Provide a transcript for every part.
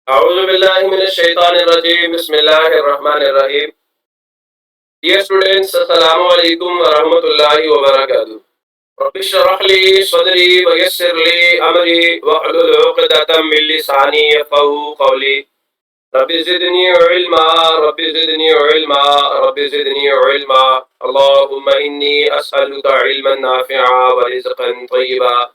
Auzubillahiminash-shaytanir-rajim. Bismillahir-rahmanir-rahim. Dear students, Assalamu alaikum wa rahmatullahi wa barakatuh. Rabbi shrah li sadri wa yassir li amri wahlul 'uqdatam min lisani yafqahu qawli. Rabbi zidni ilma, Rabbi zidni ilma, Rabbi zidni ilma. Allahumma inni as'aluka ilman nafi'a wa rizqan tayyiba.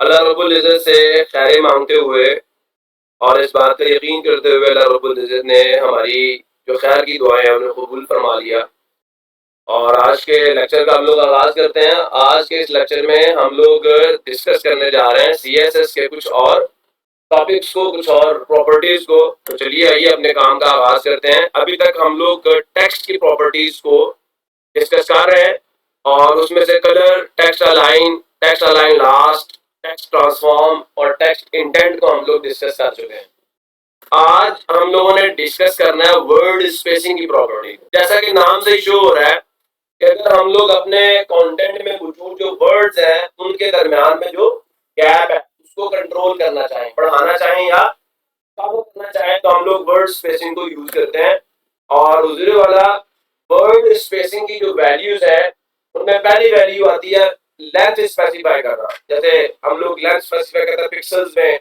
अल्लाह रब्बुल इज़्ज़त से खैर मांगते हुए और इस बात का यकीन करते हुए अल्लाह रब्बुल इज़्ज़त ने हमारी जो खैर की दुआएं हैं उन्हें कबूल फरमा लिया। और आज के लेक्चर का हम लोग आगाज़ करते हैं। आज के इस लेक्चर में हम लोग डिस्कस करने जा रहे हैं सीएसएस के कुछ और टॉपिक्स को, कुछ और प्रॉपर्टीज को। तो चलिए आइए अपने काम का आगाज करते हैं। अभी तक हम लोग टेक्स्ट की प्रॉपर्टीज को डिस्कस कर रहे हैं और उसमें से colour, text align last, text transform और टेक्स्ट इंटेंट को हम लोग डिस्कस कर चुके हैं। आज हम लोगों ने डिस्कस करना है वर्ड स्पेसिंग की प्रॉपर्टी। जैसा कि नाम से ही शो हो रहा है कि अगर हम लोग अपने कंटेंट में मौजूद जो वर्ड्स हैं उनके दरमियान में जो गैप है उसको कंट्रोल करना चाहें, बढ़ाना चाहें या कम करना चाहें, तो हम लोग वर्ड स्पेसिंग को यूज करते हैं। और उजरे वाला वर्ड स्पेसिंग की जो वैल्यूज है उनमें पहली वैल्यू आती है लेंथ स्पेसिफाई करना। जैसे हम लोग लेंथ स्पेसिफाई करते हैं पिक्सल्स में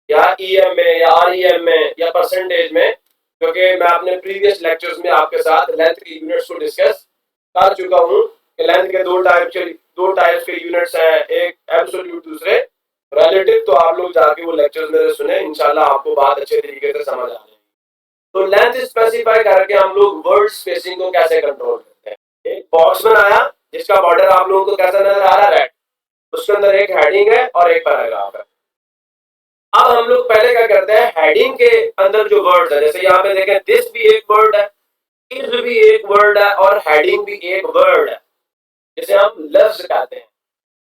या ईएम में या आरईएम में या परसेंटेज में, क्योंकि मैं अपने प्रीवियस लेक्चर्स में आपके साथ लेंथ की यूनिट्स को डिस्कस कर चुका हूँ कि लेंथ के दो टाइप्स के यूनिट्स हैं, एक एब्सोल्यूट, दूसरे रिलेटिव। तो आप लोग जाके वो लेक्चर्स मेरे सुने, इंशाल्लाह आपको बात अच्छे तरीके से समझ आ जाएगी। तो लेंथ स्पेसिफाई करके हम लोग वर्ड स्पेसिंग को कैसे कंट्रोल करते हैं। एक बॉक्स बनाया जिसका बॉर्डर आप लोगों को कैसा नजर आ रहा है, रेड, उसके अंदर एक हेडिंग है और एक पैराग्राफ है। अब हम लोग पहले क्या करते हैं, हेडिंग के अंदर जो वर्ड है, जैसे यहाँ पे देखें दिस भी एक वर्ड है, इज भी एक वर्ड है और हेडिंग भी एक वर्ड है, जिसे हम लफ्ज कहते हैं।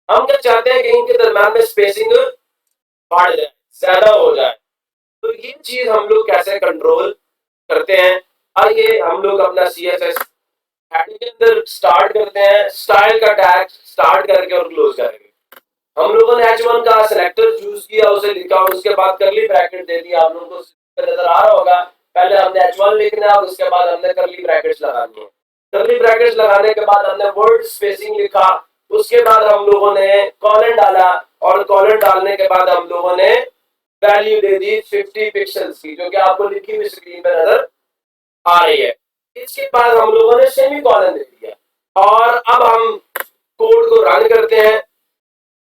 हम क्या चाहते हैं कि इनके दरम्यान में स्पेसिंग बढ़ जाए, ज्यादा हो जाए। तो ये चीज हम लोग कैसे कंट्रोल करते हैं। आइए हम लोग अपना सीएसएस हेडिंग के अंदर स्टार्ट करते हैं, स्टाइल का टैग स्टार्ट करके और क्लोज करेंगे। हम लोगों ने H1 का सिलेक्टर चूज किया, उसे लिखा, उसके बाद करली ब्रैकेट दे दिया। आप लोगों को नजर आ रहा होगा, पहले हमने H1 लिखना है और उसके बाद हमने करली ब्रैकेट्स लगानी है। करली ब्रैकेट्स लगाने के बाद हमने वर्ड स्पेसिंग लिखा, उसके बाद हम लोगों ने कॉलन डाला और कॉलन डालने के बाद हम लोगों ने वैल्यू दे दी 50 पिक्सल्स की, जो कि आपको लिखी हुई स्क्रीन पर नजर आ रही है। इसके बाद हम लोगों ने सेमी कॉलन दे दिया और अब हम कोड को रन करते हैं।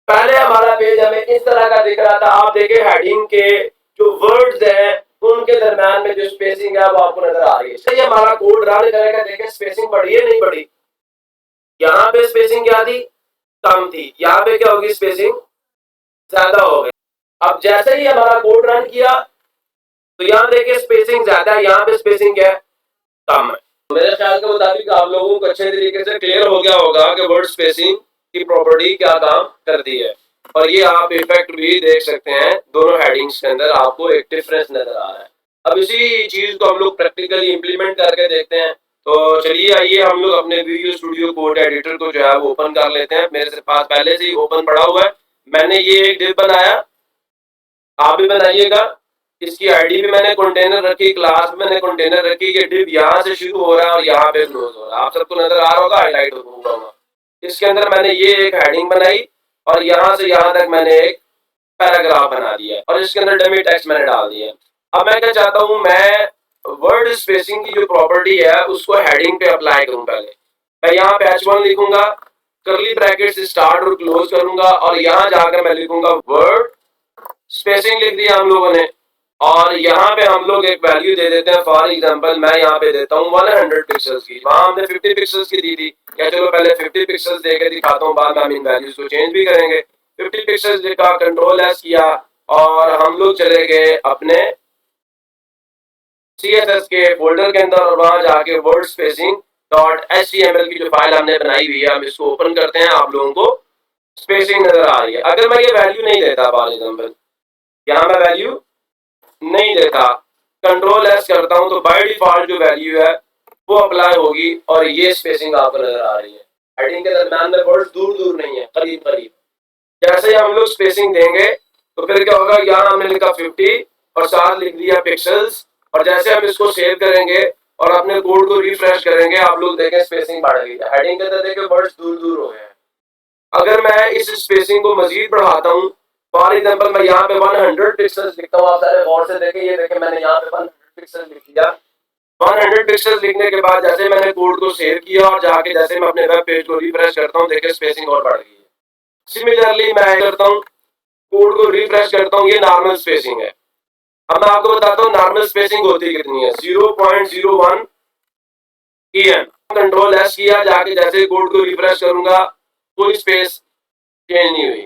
पहले हमारा पेज हमें इस तरह का दिख रहा था। आप देखें हेडिंग के जो वर्ड्स हैं उनके दरम्यान में जो स्पेसिंग है वो आपको नजर आ रही है। सही, हमारा कोड रन करेगा, देखें स्पेसिंग बढ़ी है नहीं बढ़ी। यहाँ पे स्पेसिंग क्या थी, कम थी, यहाँ पे क्या होगी, स्पेसिंग ज्यादा हो गई। अब जैसे ही हमारा कोड रन किया तो यहाँ देखिए स्पेसिंग ज्यादा है, यहाँ पे स्पेसिंग क्या है, कम है। मेरे ख्याल के मुताबिक आप लोगों को अच्छे तरीके से क्लियर हो गया होगा कि वर्ड स्पेसिंग की प्रॉपर्टी क्या काम करती है। और ये आप इफेक्ट भी देख सकते हैं, दोनों हेडिंग्स के अंदर आपको एक डिफरेंस नजर आ रहा है। अब इसी चीज को हम लोग प्रैक्टिकली इंप्लीमेंट करके देखते हैं। तो चलिए आइए हम लोग अपने वीडियो स्टूडियो कोड एडिटर को जो है वो ओपन कर लेते हैं। मेरे पास पहले से ही ओपन पड़ा हुआ है। मैंने ये एक डिव बनाया, आप भी बनाइएगा। इसकी आईडी भी मैंने कंटेनर रखी, क्लास में मैंने कंटेनर रखी कि डिव यहाँ से शुरू हो रहा है और यहाँ पे क्लोज हो रहा है। आप सबको नजर आ रहा होगा, हाईलाइट होगा। इसके अंदर मैंने ये एक हेडिंग बनाई और यहाँ से यहाँ तक मैंने एक पैराग्राफ बना दिया और इसके अंदर डमी टेक्स्ट मैंने डाल दिया। अब मैं क्या चाहता हूँ, मैं वर्ड स्पेसिंग की जो प्रॉपर्टी है उसको हेडिंग पे अप्लाई करूँ। पहले मैं यहाँ पे H1 लिखूंगा, करली ब्रैकेट से स्टार्ट और क्लोज करूंगा और यहाँ जाकर मैं लिखूंगा वर्ड स्पेसिंग, लिख दिया हम लोगों ने। और यहाँ पे हम लोग एक वैल्यू दे देते हैं। फॉर एग्जांपल मैं यहाँ पे देता हूँ 100 पिक्सल्स की, वहां हमने 50 पिक्सल्स की दी थी। क्या चलो पहले 50 पिक्सल्स देके दिखाता हूँ, बाद में हम इन वैल्यूज को चेंज भी करेंगे। 50 पिक्सल्स लिखा, कंट्रोल एस किया और हम लोग चले गए अपने CSS के फोल्डर के अंदर और वहां जाके वर्ड स्पेसिंग .html की जो फाइल हमने बनाई हुई है हम इसको ओपन करते हैं। आप लोगों को स्पेसिंग नजर आ रही है। अगर मैं ये वैल्यू नहीं देता, फॉर एग्जाम्पल यहाँ मैं वैल्यू नहीं देता, कंट्रोल एस करता हूं तो बाय डिफॉल्ट जो वैल्यू है वो अप्लाई होगी और ये स्पेसिंग आपको नजर आ रही है। हेडिंग के दरम्यान में वर्ड्स दूर दूर नहीं है, करीब करीब। जैसे ही हम लोग स्पेसिंग देंगे तो फिर क्या होगा, यहाँ हमने लिखा 50 और साथ लिख दिया पिक्सल्स, और जैसे हम इसको सेव करेंगे और अपने कोड को रिफ्रेश करेंगे आप लोग देखें स्पेसिंग बढ़ गई है। हेडिंग के अंदर देखें वर्ड्स दूर दूर हो गए हैं। अगर मैं इस स्पेसिंग को मजीद बढ़ाता हूँ, फॉर एग्जाम्पल मैं यहाँ पे 100 पिक्सल्स लिखता हूँ, आप सारे गौर से देखें, ये देखें मैंने यहाँ पे 100 पिक्सल लिख दिया। 100 पिक्सल लिखने के बाद जैसे मैंने कोड को सेव किया और जाके जैसे मैं अपने वेब पेज को रिफ्रेश करता हूँ, देखें स्पेसिंग और बढ़ गई है। सिमिलरली मैं करता हूँ, कोड को रिफ्रेश करता हूँ, ये नॉर्मल स्पेसिंग है। अब मैं आपको बताता हूँ नॉर्मल स्पेसिंग होती कितनी है, 0.01 em। कंट्रोल एस किया, जाके जैसे कोड को रिफ्रेश करूंगा कोई स्पेस चेंज नहीं हुई,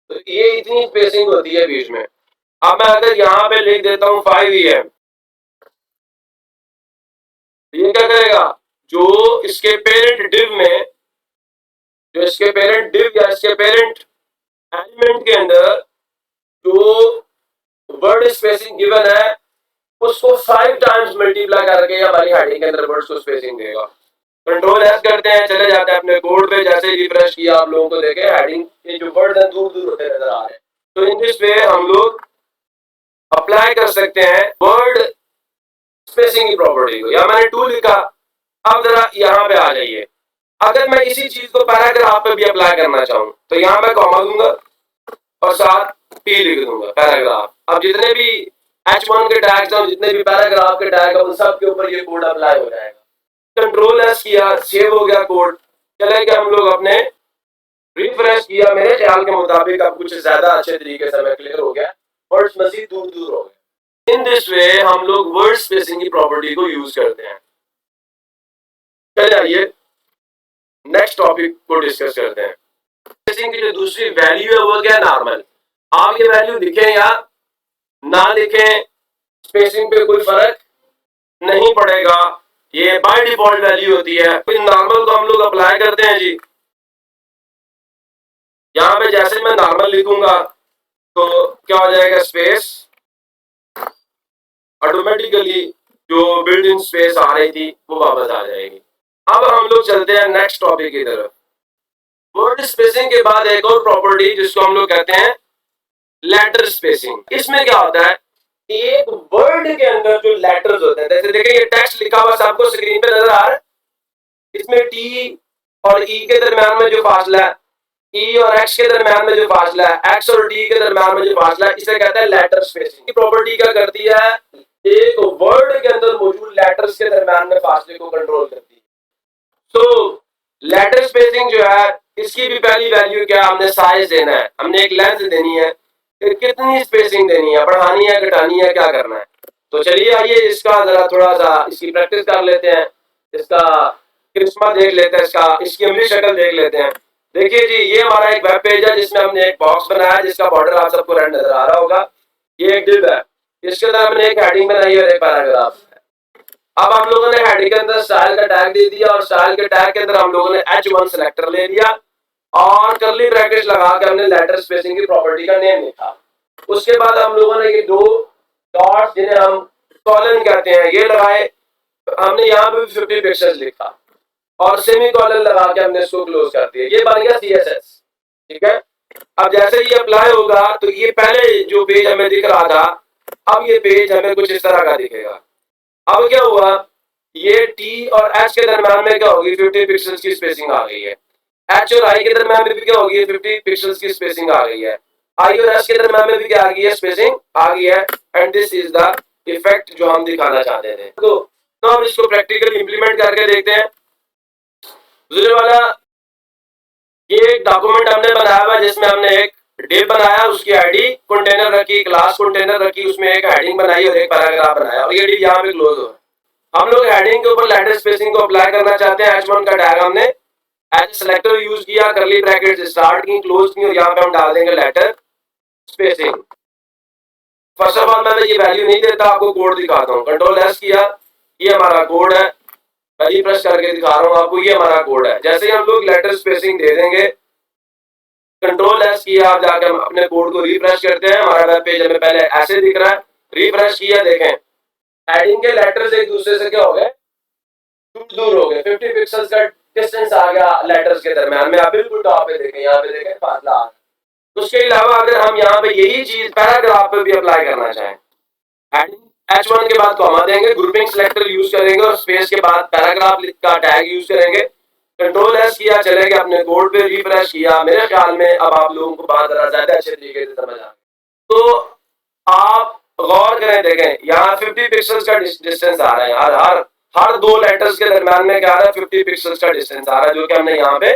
तो ये इतनी स्पेसिंग होती है बीच में। अब मैं अगर यहाँ पे लिख देता हूँ 5 em, ये क्या करेगा, जो इसके पेरेंट डिव में, जो इसके पेरेंट डिव या इसके पेरेंट एलिमेंट के अंदर जो वर्ड स्पेसिंग गिवन है उसको 5 टाइम्स मल्टीप्लाई करके हमारी हेडिंग के अंदर वर्ड्स को स्पेसिंग देगा। कंट्रोल एस करते हैं, चले जाते हैं अपने कोड पे, जैसे ही रिफ्रेश किया आप लोगों को देखे हेडिंग के जो वर्ड हैं दूर दूर होते नजर आ रहे हैं। तो इन दिस वे हम लोग अप्लाई कर सकते हैं वर्ड स्पेसिंग की प्रॉपर्टी को। या मैंने 2 लिखा, अब जरा यहाँ पे आ जाइए, अगर मैं इसी चीज को पैराग्राफ पे भी अप्लाई करना चाहूँ तो यहाँ मैं कॉमा दूंगा और साथ पी लिख दूंगा पैराग्राफ। अब जितने भी H1 के टैग्स हैं, जितने भी पैराग्राफ के टैग हैं, उन सब के ऊपर ये कोड अप्लाई हो जाएगा। कंट्रोल एस किया, सेव हो गया कोड, चले गए हम लोग अपने, रिफ्रेश किया, मेरे ख्याल के मुताबिक अब कुछ ज्यादा अच्छे तरीके से हमें क्लियर हो गया, वर्ड्स मजीद दूर दूर हो गए। इन दिस वे हम लोग वर्ड स्पेसिंग की प्रॉपर्टी को यूज करते हैं। चलिए आइए नेक्स्ट टॉपिक को डिस्कस करते हैं। स्पेसिंग की जो दूसरी वैल्यू है वो क्या है, नॉर्मल। आप ये वैल्यू लिखें या ना लिखें, स्पेसिंग पे कोई फर्क नहीं पड़ेगा, ये बाय डिफॉल्ट वैल्यू होती है। फिर नॉर्मल को हम लोग अप्लाई करते हैं जी। यहाँ पे जैसे मैं नॉर्मल लिखूंगा तो क्या हो जाएगा, स्पेस ऑटोमेटिकली जो बिल्ड इन स्पेस आ रही थी वो वापस आ जाएगी। अब हम लोग चलते हैं नेक्स्ट टॉपिक की तरफ। वर्ड स्पेसिंग के बाद एक और प्रॉपर्टी जिसको हम लोग कहते हैं लेटर स्पेसिंग। इसमें क्या होता है, एक वर्ड के अंदर जो लेटर्स होते हैं, जैसे देखिए ये टेक्स्ट लिखा हुआ आपको स्क्रीन पे नजर आ रहा है, इसमें टी और ई के दरम्यान में जो फासला है, ई और एक्स के दरम्यान में जो फासला है, एक्स और डी के दरम्यान में जो फासला है, इसे कहते हैं लेटर स्पेसिंग। की प्रॉपर्टी क्या करती है, एक वर्ड के अंदर मौजूद लेटर्स के दरम्यान में फासले को कंट्रोल करती है। तो लेटर स्पेसिंग जो है इसकी भी पहली वैल्यू क्या, हमने साइज देना है, हमने एक लेंथ देनी है, फिर कितनी स्पेसिंग देनी है, बढ़ानी है घटानी है, क्या करना है। तो चलिए आइए इसका जरा थोड़ा सा इसकी प्रैक्टिस कर लेते हैं, इसका क्रिस्मा देख लेते हैं, इसकी अमली शक्ल देख लेते हैं। देखिए जी, ये हमारा एक वेब पेज है जिसमें हमने एक बॉक्स बनाया जिसका बॉर्डर आप सबको रेड नजर आ रहा होगा। ये एक डिव है, इसके अंदर हमने एक हेडिंग बनाई और एक पैराग्राफ। अब हम लोगों ने हेडिंग के अंदर स्टाइल का टैग दे दिया और स्टाइल के टैग के अंदर हम लोगों ने H1 सेलेक्टर ले लिया और कर्ली ब्रैकेट लगा के हमने लेटर स्पेसिंग की प्रॉपर्टी का नेम लिखा। उसके बाद हम लोगों ने ये 2 डॉट्स जिन्हें हम कॉलन कहते हैं ये लगाए, हमने यहाँ पे 50 पिक्सेल्स लिखा और सेमी कॉलन लगा के हमने इसको क्लोज कर दिया। ये बन गया CSS, ठीक है। अब जैसे ये अप्लाई होगा तो ये पहले जो पेज हमें दिख रहा था, अब ये पेज हमें कुछ इस तरह का दिखेगा। अब क्या हुआ, ये T और H के दरम्यान में क्या होगी, 50 पिक्सल्स की स्पेसिंग आ गई है। H और I के दरम्यान में भी क्या होगी, 50 पिक्सल्स की स्पेसिंग आ गई है। I और S के दरम्यान में भी क्या आ गई है, स्पेसिंग आ गई है। And this is the effect जो हम दिखाना चाहते थे। तो हम इसको प्रैक्टिकली इंप्लीमेंट करके देखते हैं। दूसरे वाला, ये एक डॉक्यूमेंट हमने बनाया हुआ जिसमें हमने एक डिव बनाया, उसकी आईडी कंटेनर रखी, क्लास कंटेनर रखी, उसमें एक हेडिंग बनाई और एक पैराग्राफ बनाया और ये डिव यहाँ पे क्लोज हो। हम लोग हेडिंग के ऊपर लेटर स्पेसिंग को अप्लाई करना चाहते हैं। H1 का टैग हमने एज सेलेक्टर यूज किया, कर्ली ब्रैकेट स्टार्ट की, क्लोज की और यहाँ पे हम डाल देंगे letter spacing. First of all मैं ये वैल्यू नहीं देता, आपको कोड दिखाता हूँ। कंट्रोल एस किया, ये हमारा कोड है, मैं रिफ्रेश करके दिखा रहा हूँ आपको, ये हमारा कोड है। जैसे ही हम लोग लेटर स्पेसिंग दे देंगे, कंट्रोल एस किया, आप जाकर हम अपने कोड को रिफ्रेश करते हैं, हमारा वेब पेज हमें पहले ऐसे दिख रहा है, रिफ्रेश किया, देखें हेडिंग के लेटर्स एक दूसरे से क्या हो गए, दूर दूर हो गए, 50 पिक्सल्स का डिस्टेंस आ गया लेटर्स के दरमियान में। आप बिल्कुल टॉप पे देखें, यहाँ पे देखें फासला। उसके अलावा अगर हम यहाँ पे यही चीज पैराग्राफ पे भी अप्लाई करना चाहें, हेडिंग H1 के बाद कॉमा देंगे, ग्रुपिंग सिलेक्टर यूज करेंगे और स्पेस के बाद पैराग्राफ का टैग यूज करेंगे, कंट्रोल एस किया, चले गए अपने कोड पे, रिफ्रेश किया। मेरे ख्याल में अब आप लोगों को बात जरा ज्यादा अच्छे तरीके से समझ आ गई। तो आप गौर करें, देखें यहाँ 50 पिक्सल्स का डिस्टेंस आ रहा है, हर दो लेटर्स के दरम्यान में क्या आ रहा है, 50 पिक्सल्स का डिस्टेंस आ रहा है, जो कि हमने यहाँ पे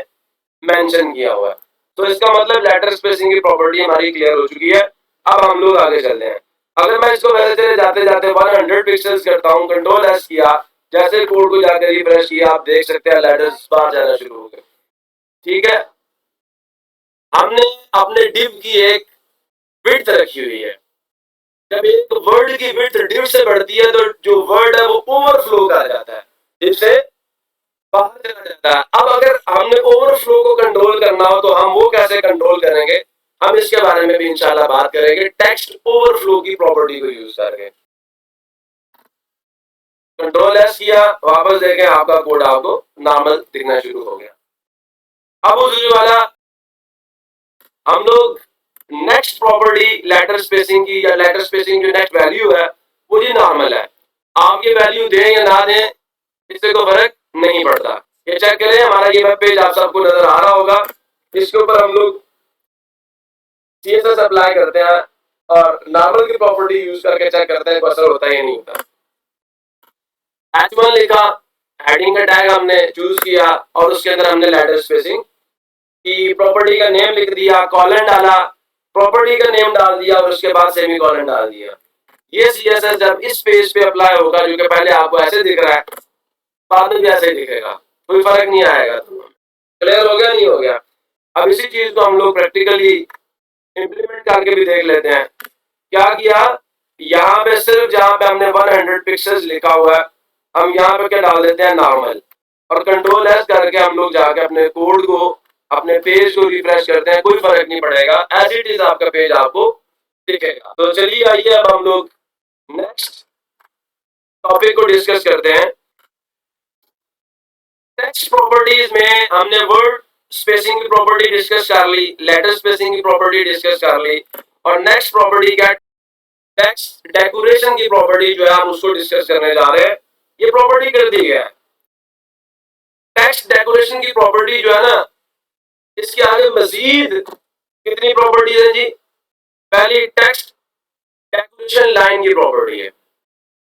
मेंशन किया हुआ है। तो इसका मतलब लेटर स्पेसिंग की प्रॉपर्टी हमारी क्लियर हो चुकी है। अब हम लोग आगे चलते हैं। अगर मैं इसको वैसे जाते जाते 100 पिक्सल्स करता हूँ, कंट्रोल एस किया, जैसे कोड को जाकर रिफ्रेश किया, आप देख सकते हैं लेटर्स बाहर जाना शुरू हो गए। ठीक है, हमने अपने डिव की एक विड्थ रखी हुई है। जब एक वर्ड की विड्थ डिव से बढ़ती है तो जो वर्ड है वो ओवरफ्लो कर जाता है, डिव से बाहर चला जाता है। अब अगर हमने ओवरफ्लो को कंट्रोल करना हो तो हम वो कैसे कंट्रोल करेंगे, हम इसके बारे में भी इंशाल्लाह बात करेंगे, टेक्स्ट ओवरफ्लो की प्रॉपर्टी को यूज करके। कंट्रोल एस किया, वापस देखें आपका कोड आपको नॉर्मल दिखना शुरू हो गया। अब उस वाला हम लोग नेक्स्ट प्रॉपर्टी लेटर स्पेसिंग की, या लेटर स्पेसिंग जो नेक्स्ट वैल्यू है वो जी नॉर्मल है। आप ये वैल्यू दें या ना दें इससे कोई फर्क नहीं पड़ता। ये चेक करें, हमारा ये वेब पेज आप सबको नजर आ रहा होगा, इसके ऊपर हम लोग CSS अप्लाई करते हैं और नॉर्मल की प्रॉपर्टी यूज करके चेक करते हैं असर होता है या नहीं होता। H1 लिखा, हेडिंग का टैग हमने चूज किया और उसके अंदर हमने लेटर स्पेसिंग की प्रॉपर्टी का नेम लिख दिया, कॉलन डाला, प्रॉपर्टी का नेम डाल दिया और उसके बाद सेमी कॉलन डाल दिया। ये CSS जब इस पेज पे अप्लाई होगा, जो कि पहले आपको ऐसे दिख रहा है, बाद में भी ऐसे ही दिखेगा, कोई फर्क नहीं आएगा। क्लियर हो गया, नहीं हो गया? अब इसी चीज को हम लोग प्रैक्टिकली इंप्लीमेंट करके भी देख लेते हैं। क्या किया, यहाँ पे सिर्फ जहाँ पे हमने 100 पिक्सल्स लिखा हुआ है, हम यहाँ पे क्या डाल देते हैं, नॉर्मल, और कंट्रोल एस करके हम लोग जाके अपने कोड को, अपने पेज को रिफ्रेश करते हैं, कोई फर्क नहीं पड़ेगा, एज इट इज आपका पेज आपको दिखेगा। तो चलिए आइए अब हम लोग नेक्स्ट टॉपिक को डिस्कस करते हैं। टेक्स्ट प्रॉपर्टीज में हमने वर्ड स्पेसिंग की प्रॉपर्टी डिस्कस कर ली, लेटर स्पेसिंग की प्रॉपर्टी डिस्कस कर ली, और नेक्स्ट प्रॉपर्टी क्या, टेक्स्ट डेकोरेशन की प्रॉपर्टी जो है हम उसको डिस्कस करने जा रहे हैं। ये प्रॉपर्टी कर दी है। टेक्स्ट डेकोरेशन की प्रॉपर्टी जो है ना, इसके आगे मजीद कितनी प्रॉपर्टी है जी? पहली टेक्स्ट डेकोरेशन लाइन की प्रॉपर्टी है।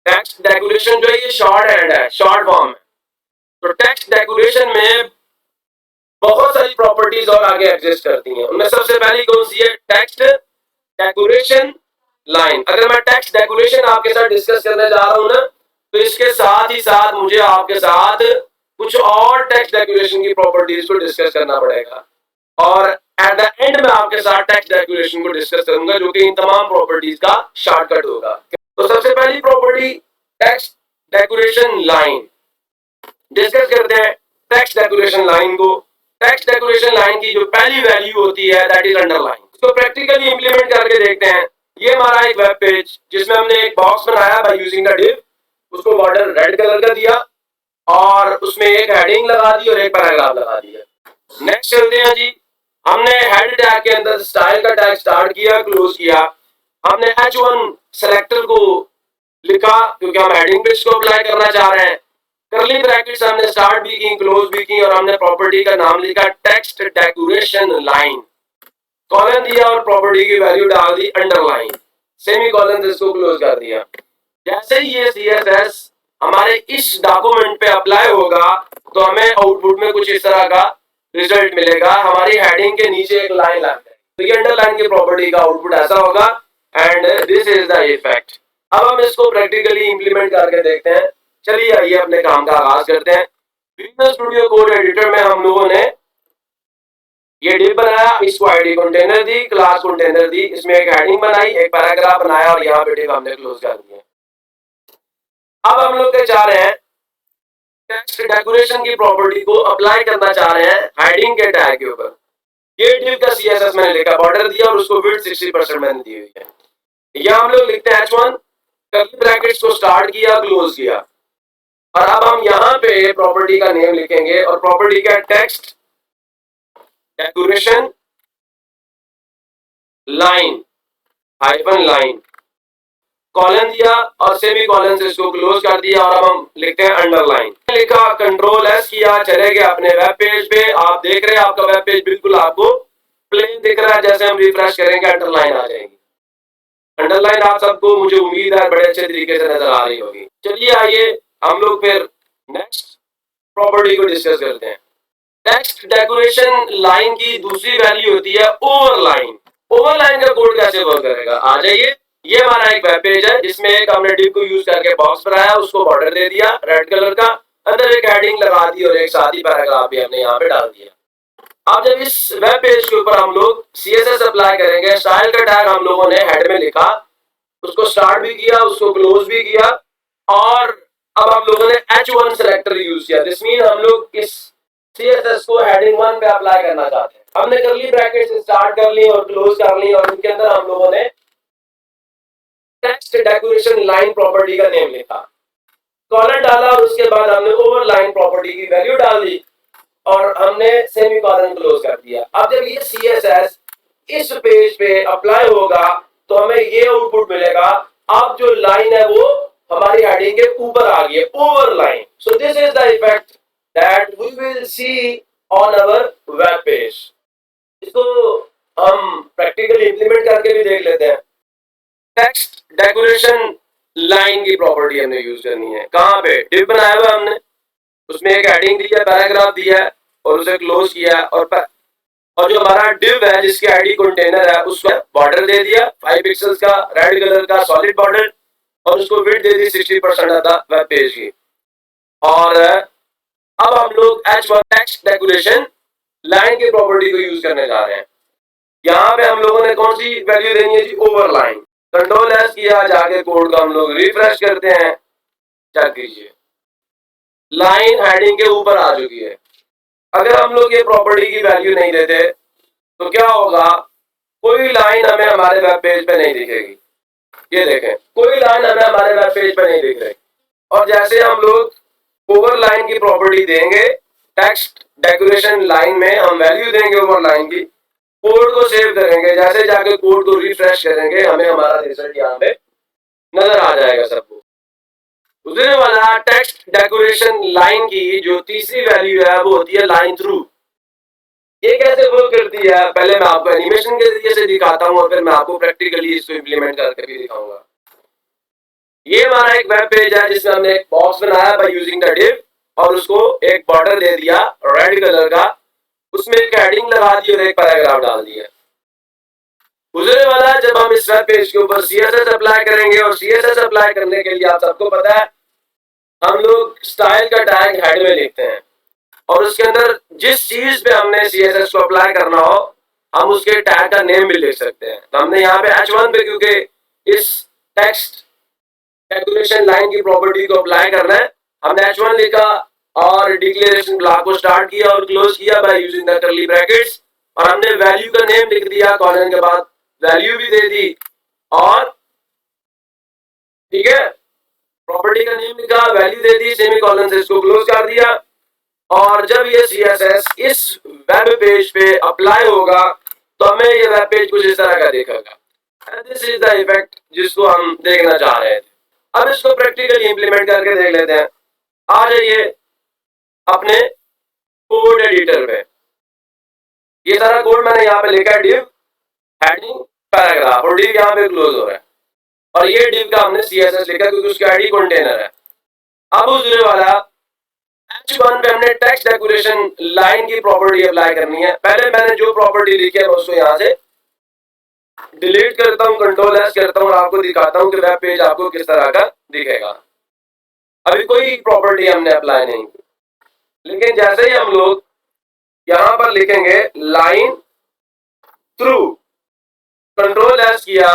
टेक्स्ट डेकोरेशन जो है ये शॉर्ट हैंड है, शॉर्ट फॉर्म है। तो टेक्स्ट डेकोरेशन में बहुत सारी प्रॉपर्टीज और आगे एग्जिस्ट करती हैं। उनमें सबसे पहली कौन सी है? Text decoration line. अगर मैं टेक्स्ट डेकोरेशन आपके साथ डिस्कस करने जा रहा हूं ना, तो इसके साथ ही साथ मुझे आपके साथ कुछ और टेक्स्ट डेकोरेशन की प्रॉपर्टीज को डिस्कस करना पड़ेगा, और एट द एंड में आपके साथ टेक्स्ट डेकोरेशन को डिस्कस करूंगा, जो कि इन तमाम प्रॉपर्टीज का शॉर्टकट होगा। तो सबसे पहली property text decoration line discuss करते हैं। टेक्स्ट डेकोरेशन लाइन को, टेक्स्ट डेकोरेशन लाइन की जो पहली वैल्यू होती है दैट इज अंडरलाइन। इसको प्रैक्टिकली इंप्लीमेंट करके देखते हैं। ये हमारा एक वेब पेज जिसमें हमने एक बॉक्स बनाया बाय यूजिंग द डिव, उसको बॉर्डर रेड कलर का दिया और उसमें एक हेडिंग लगा दी और एक पैराग्राफ लगा दिया। नेक्स्ट चलते हैं जी। हमने हेड टैग के अंदर स्टाइल का टैग स्टार्ट किया, क्लोज किया। हमने H1 सेलेक्टर को लिखा क्योंकि हम हेडिंग पे इसको अप्लाई करना चाह रहे हैं। करली ब्रैकेट्स हमने स्टार्ट भी की, क्लोज भी की, और हमने प्रॉपर्टी का नाम लिखा टेक्स्ट डेकोरेशन लाइन। कॉलन दिया और प्रॉपर्टी की वैल्यू डाल दी अंडरलाइन, सेमी कॉलन से इसको क्लोज कर दिया। जैसे ही ये CSS हमारे इस डॉक्यूमेंट पे अप्लाई होगा तो हमें आउटपुट में कुछ इस तरह का रिजल्ट मिलेगा। हमारी हेडिंग के नीचे एक लाइन लग जाएगी, तो ये अंडरलाइन की प्रॉपर्टी का आउटपुट ऐसा होगा, and this is the effect. अब हम इसको प्रैक्टिकली इंप्लीमेंट करके देखते हैं। चलिए आइए अपने काम का आगाज करते हैं। विजुअल स्टूडियो कोड एडिटर में हम लोगों ने ये डिव बनाया, इसको आईडी कंटेनर दी, क्लास कंटेनर दी, इसमें एक हेडिंग बनाई, एक पैराग्राफ बनाया, और यहाँ पे डिव हमने क्लोज कर दिया। अब हम लोग क्या चाह रहे हैं, टेक्स्ट डेकोरेशन की प्रॉपर्टी को अप्लाई करना चाह रहे हैं हेडिंग के टैग के ऊपर। ये डिव का CSS मैंने लिखा, बॉर्डर दिया और उसको विड्थ 60% मैंने दी हुई है। यहाँ हम लोग लिखते हैं H1 कर्ली ब्रैकेट्स को स्टार्ट किया, क्लोज किया, और अब हम यहाँ पे प्रॉपर्टी का नेम लिखेंगे और प्रॉपर्टी का text decoration line hyphen line colon दिया और सेमी कॉलन से इसको क्लोज कर दिया और अब हम लिखते हैं अंडरलाइन। लिखा, कंट्रोल एस किया, चले गए अपने वेब पेज पे। आप देख रहे हैं आपका वेब पेज बिल्कुल आपको प्लेन दिख रहा है। जैसे हम रिफ्रेश करेंगे अंडरलाइन आ जाएगी। अंडरलाइन आप सबको मुझे उम्मीद है बड़े अच्छे तरीके से नजर आ रही होगी। चलिए आइए हम लोग फिर नेक्स्ट प्रॉपर्टी को डिस्कस करते हैं। टेक्स्ट डेकोरेशन लाइन की दूसरी वैल्यू होती है ओवरलाइन। ओवरलाइन का कोड कैसे वर्क करेगा, आ जाइए। ये हमारा एक वेब पेज है जिसमें एक हमने डिव को यूज करके बॉक्स बनाया, उसको बॉर्डर दे दिया रेड कलर का, अंदर एक हेडिंग लगा दी और एक साथ ही पैराग्राफ भी हमने यहाँ पे डाल दिया। अब जब इस वेब पेज के ऊपर हम लोग CSS अप्लाई करेंगे, स्टाइल का टैग हम लोगों ने हेड में लिखा, उसको स्टार्ट भी किया, उसको क्लोज भी किया, और अब हम लोगों ने H1 सेलेक्टर यूज किया। दिस मीन हम लोग इस CSS को हेडिंग 1 पे अप्लाई करना चाहते हैं। हमने कर्ली ब्रैकेट से स्टार्ट कर ली और क्लोज कर ली और उनके अंदर हम लोगों ने टेक्स्ट डेकोरेशन लाइन प्रॉपर्टी का नेम लिखा, कॉलन डाला और उसके बाद हमने ओवरलाइन प्रॉपर्टी की वैल्यू डाल दी और हमने सेमी कॉलन क्लोज कर दिया। अब जब ये CSS इस पेज पे अप्लाई होगा तो हमें ये आउटपुट मिलेगा। अब जो लाइन है वो हमारी हेडिंग के ऊपर आ गई है, overline. So this is the effect that we will see on our web page. इसको हम प्रैक्टिकली इंप्लीमेंट करके भी देख लेते हैं। टेक्स्ट डेकोरेशन लाइन की प्रॉपर्टी हमने यूज करनी है। कहाँ पे, डिव बनाया हुआ हमने, उसमें एक हेडिंग दी है, पैराग्राफ दिया है और उसे क्लोज किया और जो हमारा डिव है जिसकी आईडी कंटेनर है उसको बॉर्डर दे दिया 5 पिक्सल्स का रेड कलर का सॉलिड बॉर्डर और उसको width they the 60% of the web page की। और अब हम लोग H1 टेक्स्ट डेकोरेशन लाइन की प्रॉपर्टी को यूज करने जा रहे हैं। यहाँ पे हम लोगों ने कौन सी वैल्यू देनी है जी, ओवरलाइन। कंट्रोल एस किया, जाके कोड को हम लोग रिफ्रेश करते हैं, चेक कीजिए लाइन हेडिंग के ऊपर आ चुकी है। अगर हम लोग ये प्रॉपर्टी की वैल्यू नहीं देते तो क्या होगा, कोई लाइन हमें हमारे वेब पेज पे नहीं दिखेगी। ये देखें, कोई लाइन हमें हमारे वेब पेज पे नहीं दिख रही। और जैसे हम लोग ओवरलाइन की प्रॉपर्टी देंगे, टेक्स्ट डेकोरेशन लाइन में हम वैल्यू देंगे ओवरलाइन की, कोड को सेव करेंगे, जैसे जाके कोड को रिफ्रेश करेंगे हमें हमारा रिजल्ट यहाँ पे नजर आ जाएगा सबको। दूसरे वाला टेक्स्ट डेकोरेशन लाइन की जो तीसरी वैल्यू है वो होती है लाइन थ्रू। ये कैसे वर्क करती है, पहले मैं आपको एनिमेशन के जरिए से दिखाता हूँ और फिर मैं आपको प्रैक्टिकली इसको इम्प्लीमेंट करके भी दिखाऊंगा। ये हमारा एक वेब पेज है जिसमें हमने एक बॉक्स बनाया बाय यूजिंग द डिव और उसको एक बॉर्डर दे दिया रेड कलर का, उसमें एक हेडिंग लगा दी और एक पैराग्राफ डाल दिया। दूसरे वाला जब हम इस वेब पेज के ऊपर CSS अप्लाई करेंगे और CSS अप्लाई करने के लिए आप सबको पता है हम लोग स्टाइल का टैग हेड में लिखते हैं और उसके अंदर जिस चीज पे हमने CSS को अप्लाई करना हो हम उसके टैग का नेम भी लिख सकते हैं। तो हमने यहाँ पे H1 पे क्योंकि इस टेक्स्ट डेकोरेशन लाइन की प्रॉपर्टी को अप्लाई करना है, हमने H1 लिखा और डिक्लेरेशन ब्लॉक को स्टार्ट किया और क्लोज किया by using the curly brackets और हमने वैल्यू का नेम लिख दिया, कॉलन के बाद वैल्यू भी दे दी और ठीक है प्रॉपर्टी का नेम लिखा, वैल्यू दे दी, सेमी कॉलन से इसको क्लोज कर दिया। और जब ये CSS इस वेब पेज पे अप्लाई होगा तो हमें ये वेब पेज कुछ इस तरह का दिखेगा। दिस इज द इफेक्ट जिसको हम देखना चाह रहे थे। अब इसको प्रैक्टिकली इंप्लीमेंट करके देख लेते हैं। आ जाइए अपने कोड एडिटर पे। ये सारा कोड मैंने यहाँ पे लिखा है, डिव हेडिंग पैराग्राफ और डिव यहाँ पे क्लोज हो रहा है और ये डिव का हमने CSS लिखा क्योंकि उसका आईडी कंटेनर है। अब उस वाला H1 पे हमने टेक्स्ट डेकोरेशन लाइन की प्रॉपर्टी अप्लाई करनी है। पहले मैंने जो प्रॉपर्टी लिखी है मैं उसको यहाँ से डिलीट करता हूँ, कंट्रोल एस करता हूँ और आपको दिखाता हूँ कि वेब पेज आपको किस तरह का दिखेगा। अभी कोई प्रॉपर्टी हमने अप्लाई नहीं की, लेकिन जैसे ही हम लोग यहां पर लिखेंगे लाइन थ्रू, कंट्रोल एस किया,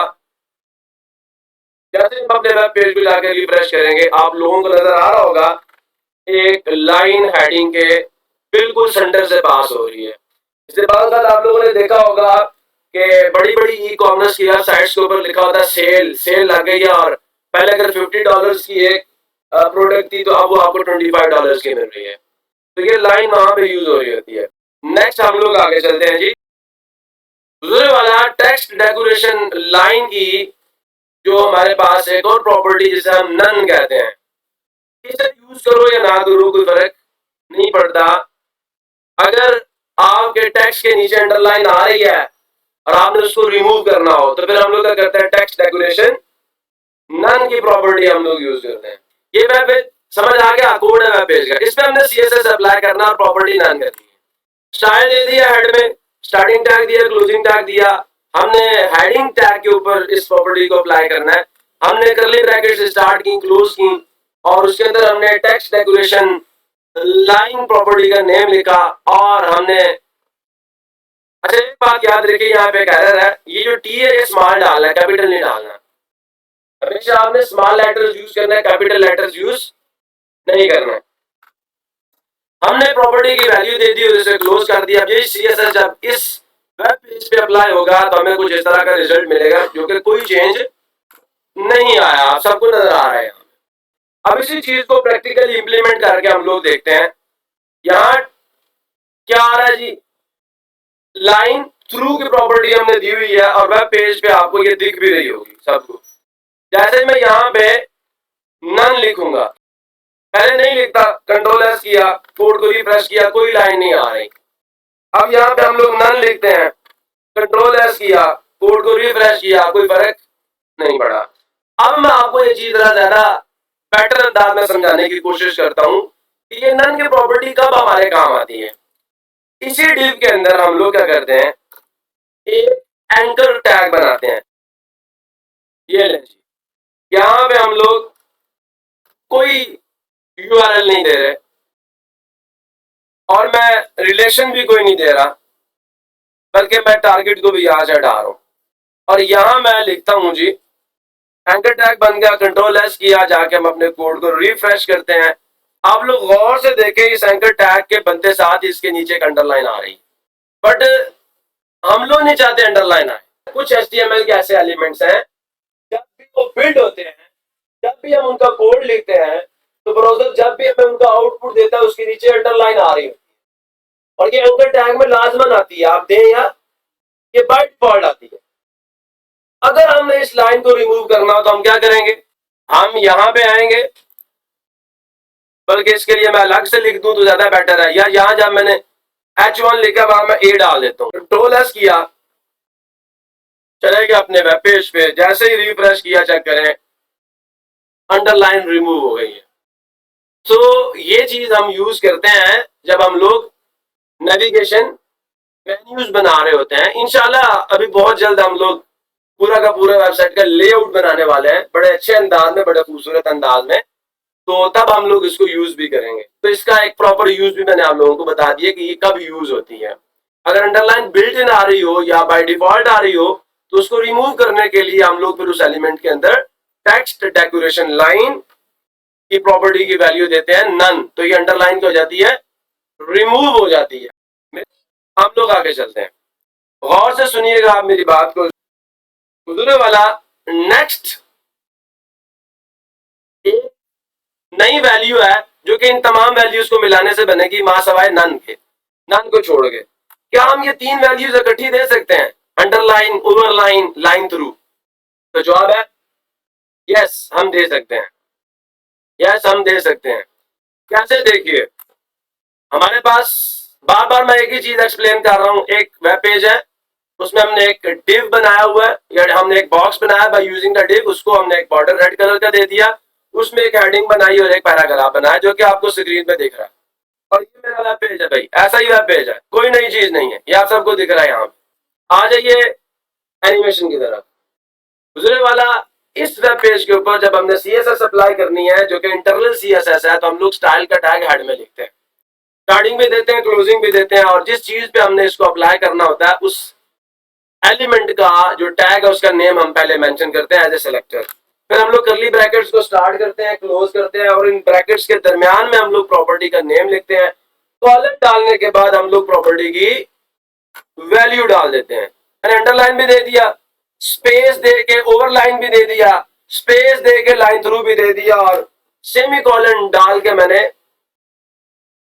जैसे हम अपने वेब पेज को जाकर रिफ्रेश करेंगे आप लोगों को नजर आ रहा होगा एक लाइन हेडिंग के बिल्कुल सेंटर से पास हो रही है। इसके बाद आप लोगों ने देखा होगा कि बड़ी बड़ी ई कॉमर्स की साइट्स के ऊपर लिखा होता है सेल लग गई है और पहले अगर $50 की एक प्रोडक्ट थी तो अब वो आपको $25 की मिल रही है। तो ये लाइन वहां पे यूज हो रही होती है। नेक्स्ट हम लोग आगे चलते हैं जी। दूसरे वाला टेक्स्ट डेकोरेशन लाइन की जो हमारे पास एक और प्रॉपर्टी जिसे हम नन कहते हैं, इसे यूज करो या ना करो कोई फर्क नहीं पड़ता। अगर आपके टेक्स्ट के नीचे अंडरलाइन आ रही है और आपने उसको रिमूव करना हो तो फिर हम लोग क्या करते हैं, टेक्स्ट डेकोरेशन नन की प्रॉपर्टी हम लोग यूज करते हैं। ये वेब पेज समझ आ गया, कोड है वेब पेज का, इसमें हमने सीएसएस अप्लाई करना और प्रॉपर्टी नन करनी है। स्टाइल दे दिया, हेड में स्टार्टिंग टैग दिया, क्लोजिंग टैग दिया, हमने हेडिंग टैग के ऊपर इस प्रॉपर्टी को अप्लाई करना है। हमने करली ब्रैकेट स्टार्ट की, क्लोज की और उसके अंदर हमने टेक्स्ट डेकोरेशन लाइन प्रॉपर्टी का नेम लिखा और हमने, अच्छा एक बात याद रखिए, यहाँ पे एक एरर है, ये जो टी है ये स्मॉल डालना है, कैपिटल नहीं डालना। हमेशा आपने स्मॉल लेटर्स यूज करना है, कैपिटल लेटर्स यूज नहीं करना है। हमने प्रॉपर्टी की वैल्यू दे दी और इसे क्लोज कर दिया। ये सीएसएस जब इस वेब पेज पे अप्लाई होगा तो हमें कुछ इस तरह का रिजल्ट मिलेगा जो कि कोई चेंज नहीं आया, आप सबको नजर आ रहा है। अब इसी चीज को प्रैक्टिकली इंप्लीमेंट करके हम लोग देखते हैं। यहाँ क्या आ रहा है जी, लाइन थ्रू की प्रॉपर्टी हमने दी हुई है और वेब पेज पे आपको ये दिख भी रही होगी सबको। जैसे मैं यहाँ पे नन लिखूंगा, पहले नहीं लिखता, कंट्रोल एस किया, कोड को रिफ्रेश किया, कोई लाइन नहीं आ रही। अब यहाँ पे हम लोग नन लिखते हैं, कंट्रोल एस किया, कोड को रिफ्रेश किया, कोई फर्क नहीं पड़ा। अब मैं आपको ये चीज ज्यादा बेटर अंदाज में समझाने की कोशिश करता हूँ कि ये नन की प्रॉपर्टी कब हमारे काम आती है। इसी डिव के अंदर हम लोग क्या करते हैं, एक एंकर टैग बनाते हैं। ये लें जी, यहाँ पे हम लोग कोई यूआरएल नहीं दे रहे और मैं रिलेशन भी कोई नहीं दे रहा, बल्कि मैं टारगेट को भी यहां से हटा रहा हूं और यहां मैं लिखता हूं जी, एंकर टैग बन गया, कंट्रोल एस किया, जाके हम अपने कोड को रिफ्रेश करते हैं। आप लोग गौर से देखें, इस एंकर टैग के बनते साथ इसके नीचे एक अंडरलाइन आ रही, बट हम लोग नहीं चाहते अंडरलाइन आए। कुछ HTML के ऐसे एलिमेंट्स हैं, जब भी वो बिल्ड होते हैं, जब भी हम उनका कोड लिखते हैं तो ब्राउजर जब भी हमें उनका आउटपुट देता है उसके नीचे अंडरलाइन आ रही है और ये एंकर टैग में लाजमन आती है, आप दें या ये बाय डिफॉल्ट आती है। अगर हमने इस लाइन को रिमूव करना हो तो हम क्या करेंगे, हम यहां पे आएंगे, बल्कि इसके लिए मैं अलग से लिख दूं तो ज्यादा बेटर है, या यहां जब मैंने H1 लिखा वहां मैं A डाल देता हूं, कंट्रोल एस किया, चलेगा अपने वेब पेज पे, जैसे ही रिफ्रेश किया चेक करें अंडरलाइन रिमूव हो गई है। तो ये चीज हम यूज करते हैं जब हम लोग नेविगेशन मेन्यूज बना रहे होते हैं। इंशाल्लाह अभी बहुत जल्द हम लोग पूरा का पूरा वेबसाइट का लेआउट बनाने वाले हैं, बड़े अच्छे अंदाज में, बड़े खूबसूरत अंदाज में, तो तब हम लोग इसको यूज भी करेंगे। तो इसका एक प्रॉपर यूज भी मैंने आप लोगों को बता दिया कि ये कब यूज होती है। अगर अंडरलाइन बिल्ट इन आ रही हो या बाय डिफॉल्ट आ रही हो तो उसको रिमूव करने के लिए हम लोग फिर उस एलिमेंट के अंदर टेक्स्ट डेकोरेशन लाइन की प्रॉपर्टी की वैल्यू देते हैं नन, तो ये अंडरलाइन हो जाती है, रिमूव हो जाती है। हम लोग आगे चलते हैं, गौर से सुनिएगा आप मेरी बात को। गुजरे वाला नेक्स्ट एक नई वैल्यू है जो कि इन तमाम वैल्यूज को मिलाने से बनेगी, मां सवाए नन के, नन को छोड़ के। क्या हम ये तीन वैल्यूज इकट्ठी दे सकते हैं, अंडरलाइन, ओवरलाइन, लाइन थ्रू? तो जवाब है यस, हम दे सकते हैं, यस हम दे सकते हैं। कैसे, देखिए हमारे पास, बार बार मैं एक ही चीज एक्सप्लेन कर रहा हूं, एक वेब पेज है, उसमें हमने एक डिव बनाया हुआ है, या हमने एक बॉक्स बनाया बाय यूजिंग द डिव, उसको हमने एक बॉर्डर रेड कलर का दे दिया, उसमें एक हेडिंग बनाई और एक पैराग्राफ बनाया जो कि आपको स्क्रीन पे दिख रहा है। और ये मेरा वेब पेज है भाई, ऐसा ही वेब पेज है, कोई नई चीज नहीं है, ये आप सबको दिख रहा है। यहाँ पे आ जाइए एनिमेशन की तरफ। गुजरे वाला इस वेब पेज के ऊपर जब हमने CSS अप्लाई करनी है जो कि इंटरनल CSS है, तो हम लोग स्टाइल का टैग हेड में लिखते हैं, स्टार्टिंग भी देते हैं, क्लोजिंग भी देते हैं, और जिस चीज पे हमने इसको अप्लाई करना होता है उस एलिमेंट का जो टैग है उसका नेम हम पहले मेंशन करते हैं एज ए सेलेक्टर। फिर हम लोग करली ब्रैकेट्स को स्टार्ट करते हैं, क्लोज करते हैं, और इन ब्रैकेट्स के दरमियान में हम लोग प्रॉपर्टी का नेम लिखते हैं। कॉलन डालने के बाद हम लोग प्रॉपर्टी की वैल्यू डाल देते हैं। मैंने अंडरलाइन भी दे दिया, स्पेस दे के ओवरलाइन भी दे दिया, स्पेस दे के लाइन थ्रू भी दे दिया और सेमी कॉलन डाल के मैंने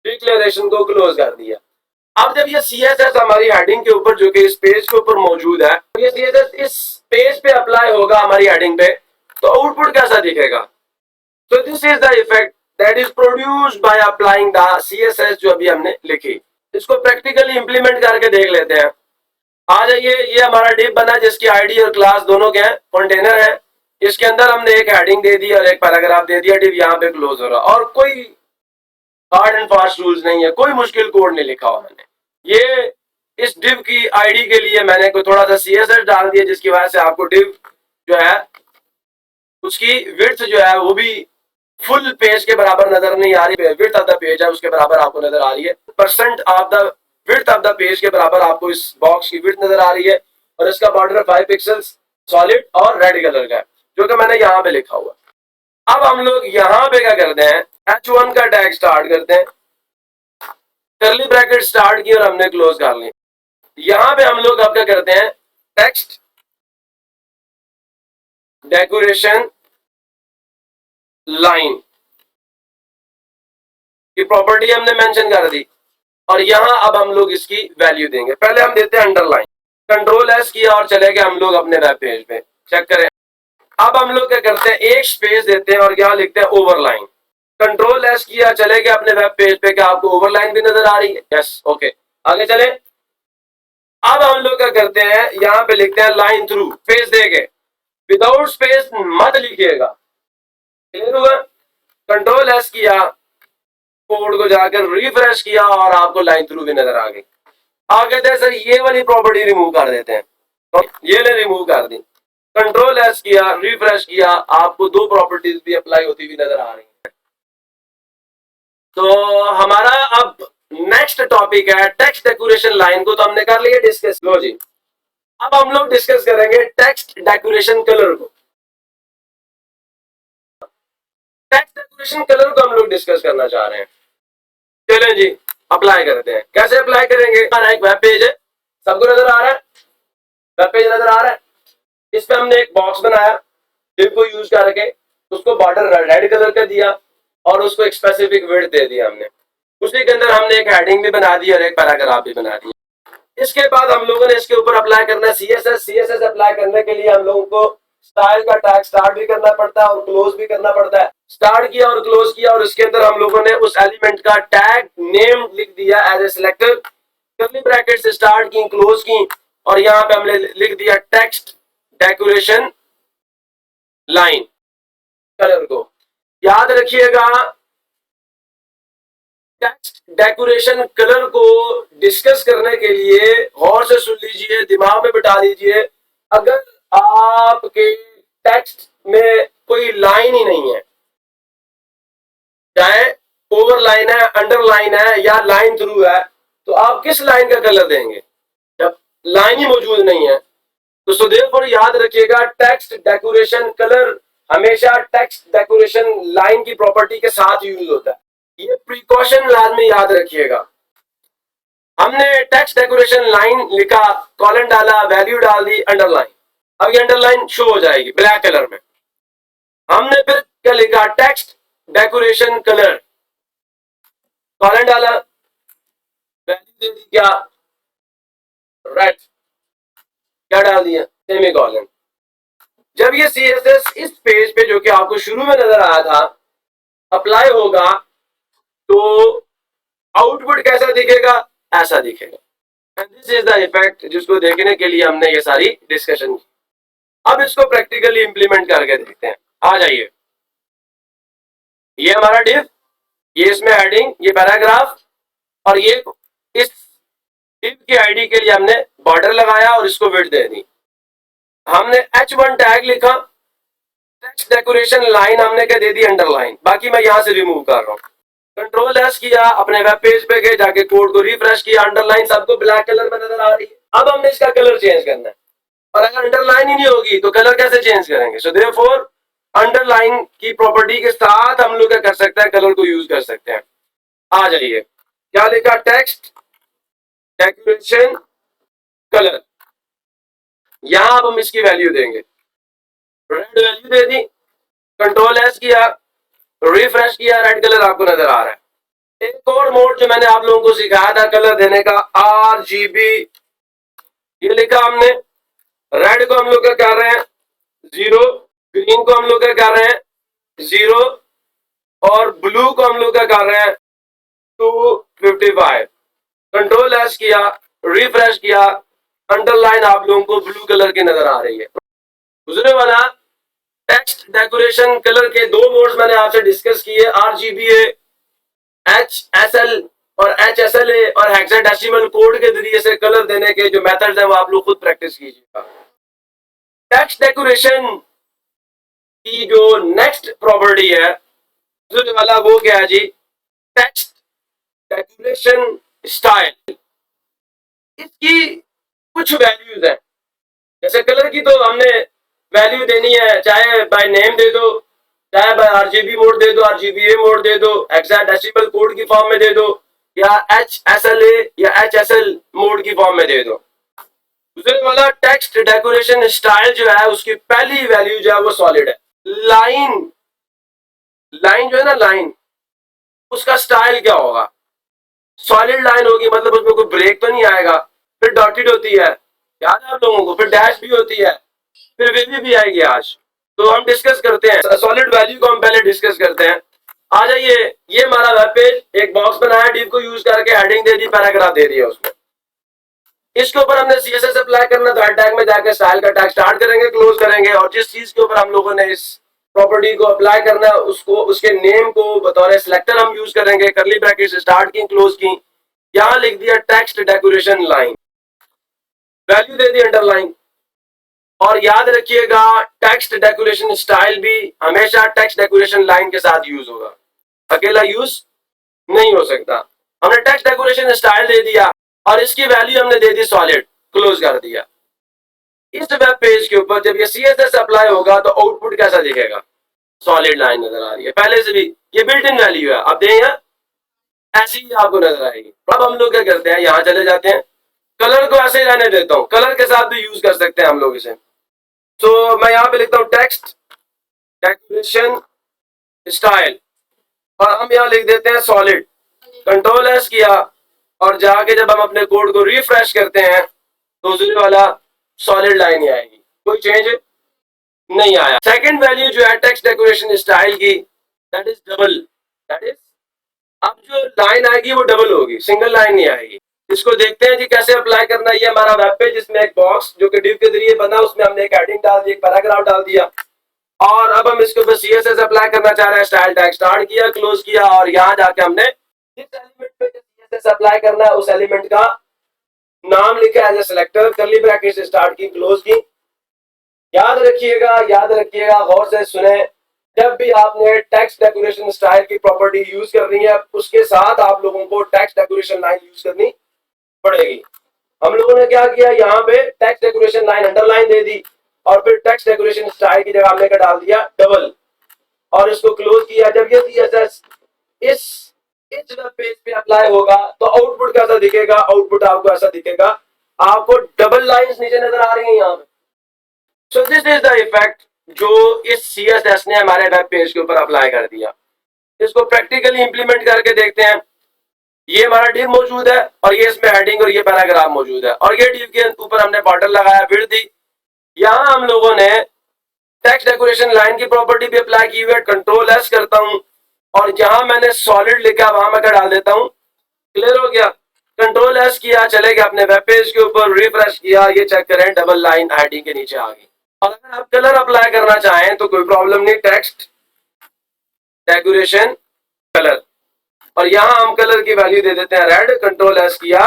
डिक्लेरेशन को क्लोज कर दिया। अब जब ये CSS हमारी हेडिंग के ऊपर जो कि इस पेज के ऊपर मौजूद है, ये CSS इस पेज पे अप्लाई होगा हमारी हेडिंग पे, तो आउटपुट कैसा दिखेगा? तो this is the effect that is produced by applying the CSS जो अभी हमने लिखी। इसको प्रैक्टिकली इंप्लीमेंट करके देख लेते हैं। आ जाइए, ये हमारा डिव बना जिसकी आईडी और क्लास दोनों के हैं, कंटेनर है। इसके अंदर हमने एक हेडिंग दे दी और एक पैराग्राफ दे दिया। डिव यहाँ पे क्लोज हो रहा और कोई हार्ड एंड फास्ट रूल्स नहीं है, कोई मुश्किल कोड नहीं लिखा हुआ मैंने। ये इस डिव की आईडी के लिए मैंने कोई थोड़ा सा CSS डाल दिया जिसकी वजह से आपको डिव जो है उसकी विड्थ जो है वो भी फुल पेज के बराबर नजर नहीं आ रही है। विड्थ ऑफ द पेज है उसके बराबर आपको नजर आ रही है। Percent of the width of the page के बराबर आपको इस बॉक्स की विड्थ नजर आ रही है और इसका बॉर्डर 5 पिक्सल्स सॉलिड और रेड कलर का है जो कि मैंने यहाँ पे लिखा हुआ। अब हम लोग यहाँ पे क्या करते हैं, H1 का टैग स्टार्ट करते हैं, कर्ली ब्रैकेट स्टार्ट की और हमने क्लोज कर ली। यहां पे हम लोग अब क्या करते हैं, टेक्स्ट डेकोरेशन लाइन की प्रॉपर्टी हमने मेंशन कर दी और यहां अब हम लोग इसकी वैल्यू देंगे। पहले हम देते हैं अंडरलाइन, कंट्रोल एस किया और चले गए हम लोग अपने वेब पेज पे। चेक करें, अब हम लोग क्या करते हैं, एक स्पेस देते हैं और यहां लिखते हैं ओवरलाइन। कंट्रोल एस किया, चले गए अपने वेब पेज पे। क्या आपको ओवरलाइन भी नजर आ रही है? यस, ओके, आगे चले। अब हम लोग क्या करते हैं, यहाँ पे लिखते हैं लाइन थ्रू, स्पेस देके, विदाउट स्पेस मत लिखिएगा। क्लियर हुआ? कंट्रोल एस किया, कोड को जाकर रिफ्रेश किया और आपको लाइन थ्रू भी नजर आ गई। आगे थे सर ये वाली प्रॉपर्टी रिमूव कर देते हैं, तो ये ने रिमूव कर दी। कंट्रोल एस किया, रिफ्रेश किया, आपको दो प्रॉपर्टीज भी अप्लाई होती हुई नजर आ रही है। तो हमारा अब नेक्स्ट टॉपिक है टेक्स्ट डेकोरेशन लाइन को, तो हमने कर लिया डिस्कस। लो जी, अब हम लोग डिस्कस करेंगे टेक्स्ट डेकोरेशन कलर को। टेक्स्ट डेकोरेशन कलर को हम लोग डिस्कस करना चाह रहे हैं। चलें जी, अप्लाई करते हैं। कैसे अप्लाई करेंगे? एक वेब पेज है, सबको नजर आ रहा है, वेब पेज नजर आ रहा है। इस पे हमने एक बॉक्स बनाया, डिव को यूज करके उसको बॉर्डर रेड कलर का दिया और उसको एक स्पेसिफिक विड्थ दे दिया हमने। उसी के अंदर हमने एक हेडिंग भी बना दी और एक पैराग्राफ भी बना दिया। इसके बाद हम लोगों ने इसके ऊपर अप्लाई करना है CSS। CSS अप्लाई करने के लिए हम लोगों को स्टाइल का टैग स्टार्ट भी करना पड़ता है और क्लोज भी करना पड़ता है। स्टार्ट किया और क्लोज किया और इसके अंदर हम लोगों ने उस एलिमेंट का टैग नेम लिख दिया as a selector. Curly bracket से स्टार्ट की, क्लोज की और यहाँ पे हमने लिख दिया टेक्स्ट डेकोरेशन लाइन कलर को। याद रखिएगा, टेक्स्ट डेकोरेशन कलर को डिस्कस करने के लिए गौर से सुन लीजिए, दिमाग में बिठा लीजिए। अगर आपके टेक्स्ट में कोई लाइन ही नहीं है, चाहे ओवरलाइन है, अंडरलाइन है या लाइन थ्रू है, तो आप किस लाइन का कलर देंगे जब लाइन ही मौजूद नहीं है? तो सो देयरफॉर याद रखिएगा, टेक्स्ट डेकोरेशन कलर हमेशा टेक्स्ट डेकोरेशन लाइन की प्रॉपर्टी के साथ यूज होता है। ये प्रिकॉशन लाजमी याद रखिएगा। हमने टेक्स्ट डेकोरेशन लाइन लिखा, कॉलन डाला, वैल्यू डाल दी, अंडरलाइन। अब ये अंडरलाइन शो हो जाएगी ब्लैक कलर में। हमने फिर क्या लिखा, टेक्स्ट डेकोरेशन कलर, कॉलन डाला, वैल्यू दे दी क्या, रेड, क्या डाल दिया, सेमी कॉलन। जब ये CSS इस पेज पे जो कि आपको शुरू में नजर आया था अप्लाई होगा तो आउटपुट कैसा दिखेगा? ऐसा दिखेगा। And this is the effect जिसको देखने के लिए हमने ये सारी डिस्कशन की। अब इसको प्रैक्टिकली इंप्लीमेंट करके देखते हैं। आ जाइए, ये हमारा डिव, ये इसमें हेडिंग, ये पैराग्राफ और ये इस डिव की आईडी के लिए हमने बॉर्डर लगाया और इसको विड्थ दे दी। हमने H1 टैग लिखा, टेक्स्ट डेकोरेशन लाइन हमने क्या दे दी, अंडरलाइन। बाकी मैं यहां से रिमूव कर रहा हूं। कंट्रोल एस किया, अपने वेब पेज पे गए, जाके कोड को रिफ्रेश किया, अंडरलाइन सबको ब्लैक कलर में नजर आ रही है। अब हमने इसका कलर चेंज करना है और अगर अंडरलाइन ही नहीं होगी तो कलर कैसे चेंज करेंगे? सो देयरफॉर अंडरलाइन की प्रॉपर्टी के साथ हम लोग क्या कर सकते हैं, कलर को यूज कर सकते हैं। आ जाइए, क्या लिखा, टेक्स्ट डेकोरेशन कलर। यहां अब हम इसकी वैल्यू देंगे। रेड वैल्यू दे दी, कंट्रोल एस किया, रिफ्रेश किया, रेड कलर आपको नजर आ रहा है। एक और मोड जो मैंने आप लोगों को सिखाया था कलर देने का, RGB, ये लिखा हमने। रेड को हम लोग क्या कर रहे हैं, 0, ग्रीन को हम लोग क्या कर रहे हैं, 0, और ब्लू को हम लोग क्या कर रहे हैं, 255। कंट्रोल एस किया, रिफ्रेश किया, अंडरलाइन आप लोगों को ब्लू कलर की नजर आ रही है। दूसरे वाला टेक्स्ट डेकोरेशन कलर के दो मोड्स मैंने आपसे डिस्कस किए, RGBA, HSL और HSLA, और हेक्साडेसिमल कोड के जरिए से कलर देने के जो मेथड्स हैं वो आप लोग खुद प्रैक्टिस कीजिएगा। टेक्स्ट डेकोरेशन की जो नेक्स्ट प्रॉपर्टी है दूसरे वाला, वो क्या है जी, टेक्स्ट डेकोरेशन स्टाइल। इसकी कुछ वैल्यूज हैं। जैसे कलर की तो हमने वैल्यू देनी है, चाहे बाय नेम दे दो, चाहे बाय RGB मोड दे दो, RGBA मोड दे दो, हेक्साडेसिमल कोड की फॉर्म में दे दो, या HSLA या HSL मोड की फॉर्म में दे दो। दूसरे वाला टेक्स्ट डेकोरेशन स्टाइल जो है उसकी पहली वैल्यू जो है वो सॉलिड है। लाइन, लाइन जो है ना, लाइन, उसका स्टाइल क्या होगा, सॉलिड लाइन होगी, मतलब उसमें कोई ब्रेक तो नहीं आएगा। फिर डॉटेड होती है, याद है आप लोगों को, फिर डैश भी होती है, फिर वेवी भी आएगी आज। तो हम डिस्कस करते हैं सॉलिड वैल्यू को, हम पहले डिस्कस करते हैं। आ जाइए, ये हमारा वेब पेज, एक बॉक्स बनाया, डिव को यूज करके हेडिंग दे दी, पैराग्राफ दे दिया उसमें। इसके ऊपर हमने CSS अप्लाई करना, तो हेड टैग में जाकर स्टाइल का टैग स्टार्ट करेंगे, क्लोज करेंगे, और जिस चीज के ऊपर हम लोगों ने इस प्रॉपर्टी को अप्लाई करना है उसको, उसके नेम को बतौर सिलेक्टर हम यूज करेंगे, करली ब्रैकेट स्टार्ट की, क्लोज की, यहां लिख दिया टेक्स्ट डेकोरेशन लाइन, वैल्यू दे दी अंडरलाइन। और याद रखिएगा टेक्स्ट डेकोरेशन स्टाइल भी हमेशा टेक्स्ट डेकोरेशन लाइन के साथ यूज होगा, अकेला यूज नहीं हो सकता। हमने टेक्स्ट डेकोरेशन स्टाइल दे दिया और इसकी वैल्यू हमने दे दी सॉलिड, क्लोज कर दिया। इस वेब पेज के ऊपर जब ये CSS अप्लाई होगा तो आउटपुट कैसा दिखेगा, सॉलिड लाइन नजर आ रही है पहले से भी, ये बिल्ट इन वैल्यू है, आप दें ऐसी ही आपको नजर आएगी। अब हम लोग क्या करते हैं, यहां चले जाते हैं, कलर को ऐसे ही रहने देता हूं, कलर के साथ भी यूज कर सकते हैं हम लोग इसे। तो मैं यहां पे लिखता हूं टेक्स्ट डेकोरेशन स्टाइल, और हम यहां लिख देते हैं सॉलिड। कंट्रोल एस किया और जाके जब हम अपने कोड को रिफ्रेश करते हैं तो उसी वाला सॉलिड लाइन ही आएगी, कोई चेंज नहीं आया। सेकंड वैल्यू जो है टेक्स्ट डेकोरेशन स्टाइल की, that is double, that is, अब जो लाइन आएगी वो डबल होगी, सिंगल लाइन नहीं आएगी। इसको देखते हैं जी कैसे अप्लाई करना है। ये हमारा वेब पेज, जिसमें एक बॉक्स जो कि डिव के जरिए बना, उसमें हमने एक हेडिंग डाल दी, एक पैराग्राफ डाल दिया, और अब हम इसके ऊपर CSS अप्लाई करना चाह रहे हैं। स्टाइल टैग स्टार्ट किया, क्लोज किया, और यहाँ जाके हमने जिस एलिमेंट पे CSS अप्लाई करना है उस एलिमेंट का नाम लिखा as a selector, curly bracket से स्टार्ट की, क्लोज की। याद रखिएगा, याद रखिएगा, गौर से सुने, जब भी आपने टेक्स्ट डेकोरेशन स्टाइल की प्रॉपर्टी यूज करनी है उसके साथ आप लोगों को टेक्स्ट डेकोरेशन लाइन यूज करनी पड़ेगी। हम लोगों ने क्या किया, यहाँ पे टेक्स्ट डेकोरेशन लाइन अंडरलाइन दे दी, और फिर टेक्स्ट डेकोरेशन स्टाइल की जगह हमने क्या डाल दिया, डबल, और इसको क्लोज किया। जब ये CSS इस वेब पेज पे अप्लाई होगा तो आउटपुट कैसा दिखेगा, आउटपुट आपको ऐसा दिखेगा, आपको डबल लाइंस नीचे नजर आ रही हैं यहाँ पे। सो दिस इज द इफेक्ट जो इस CSS ने हमारे वेब पेज के ऊपर अप्लाई कर दिया। इसको प्रैक्टिकली इंप्लीमेंट करके देखते हैं। ये हमारा डिव मौजूद है और ये इसमें हेडिंग और ये पैराग्राफ मौजूद है, और ये डिव के ऊपर हमने बॉर्डर लगाया, विड्थ दी। यहाँ हम लोगों ने टेक्स्ट डेकोरेशन लाइन की प्रॉपर्टी भी अप्लाई की हुई है। कंट्रोल एस करता हूं और जहां मैंने सॉलिड लिखा वहां मैं क्या डाल देता हूं, क्लियर हो गया। कंट्रोल एस किया, चले गए अपने वेब पेज के ऊपर, रिफ्रेश किया, ये चेक करें डबल लाइन हेडिंग के नीचे आ गई। और अगर आप कलर अप्लाई करना चाहें तो कोई प्रॉब्लम नहीं, टेक्स्ट डेकोरेशन कलर, और यहां हम कलर की वैल्यू दे देते हैं रेड। कंट्रोल एस किया,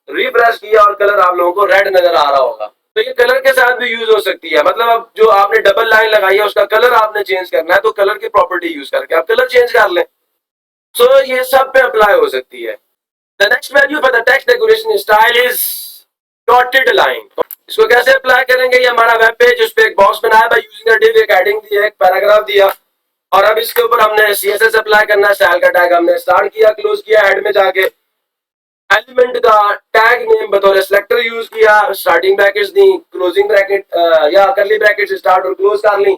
रिफ्रेश किया, और कलर आप लोगों को रेड नजर आ रहा होगा। तो ये कलर के साथ भी यूज हो सकती है, मतलब अब जो आपने डबल लाइन लगाई है उसका कलर आपने चेंज करना है तो कलर की प्रॉपर्टी यूज करके आप कलर चेंज कर लें। सो ये सब पे अप्लाई हो सकती है। The next value for the text decoration style is dotted line. इसको कैसे अप्लाई करेंगे, ये हमारा वेब पेज, उस पर एक बॉक्स बनाया बाय यूजिंग अ डिव, एक हेडिंग दी, एक पैराग्राफ दिया, और अब इसके ऊपर हमने CSS अप्लाई करना है। स्टाइल का टैग हमने स्टार्ट किया, क्लोज किया, हेड में जाके एलिमेंट का टैग नेम बतौर सिलेक्टर यूज किया, स्टार्टिंग ब्रैकेट्स दी, क्लोजिंग ब्रैकेट या करली ब्रैकेट स्टार्ट और क्लोज कर ली,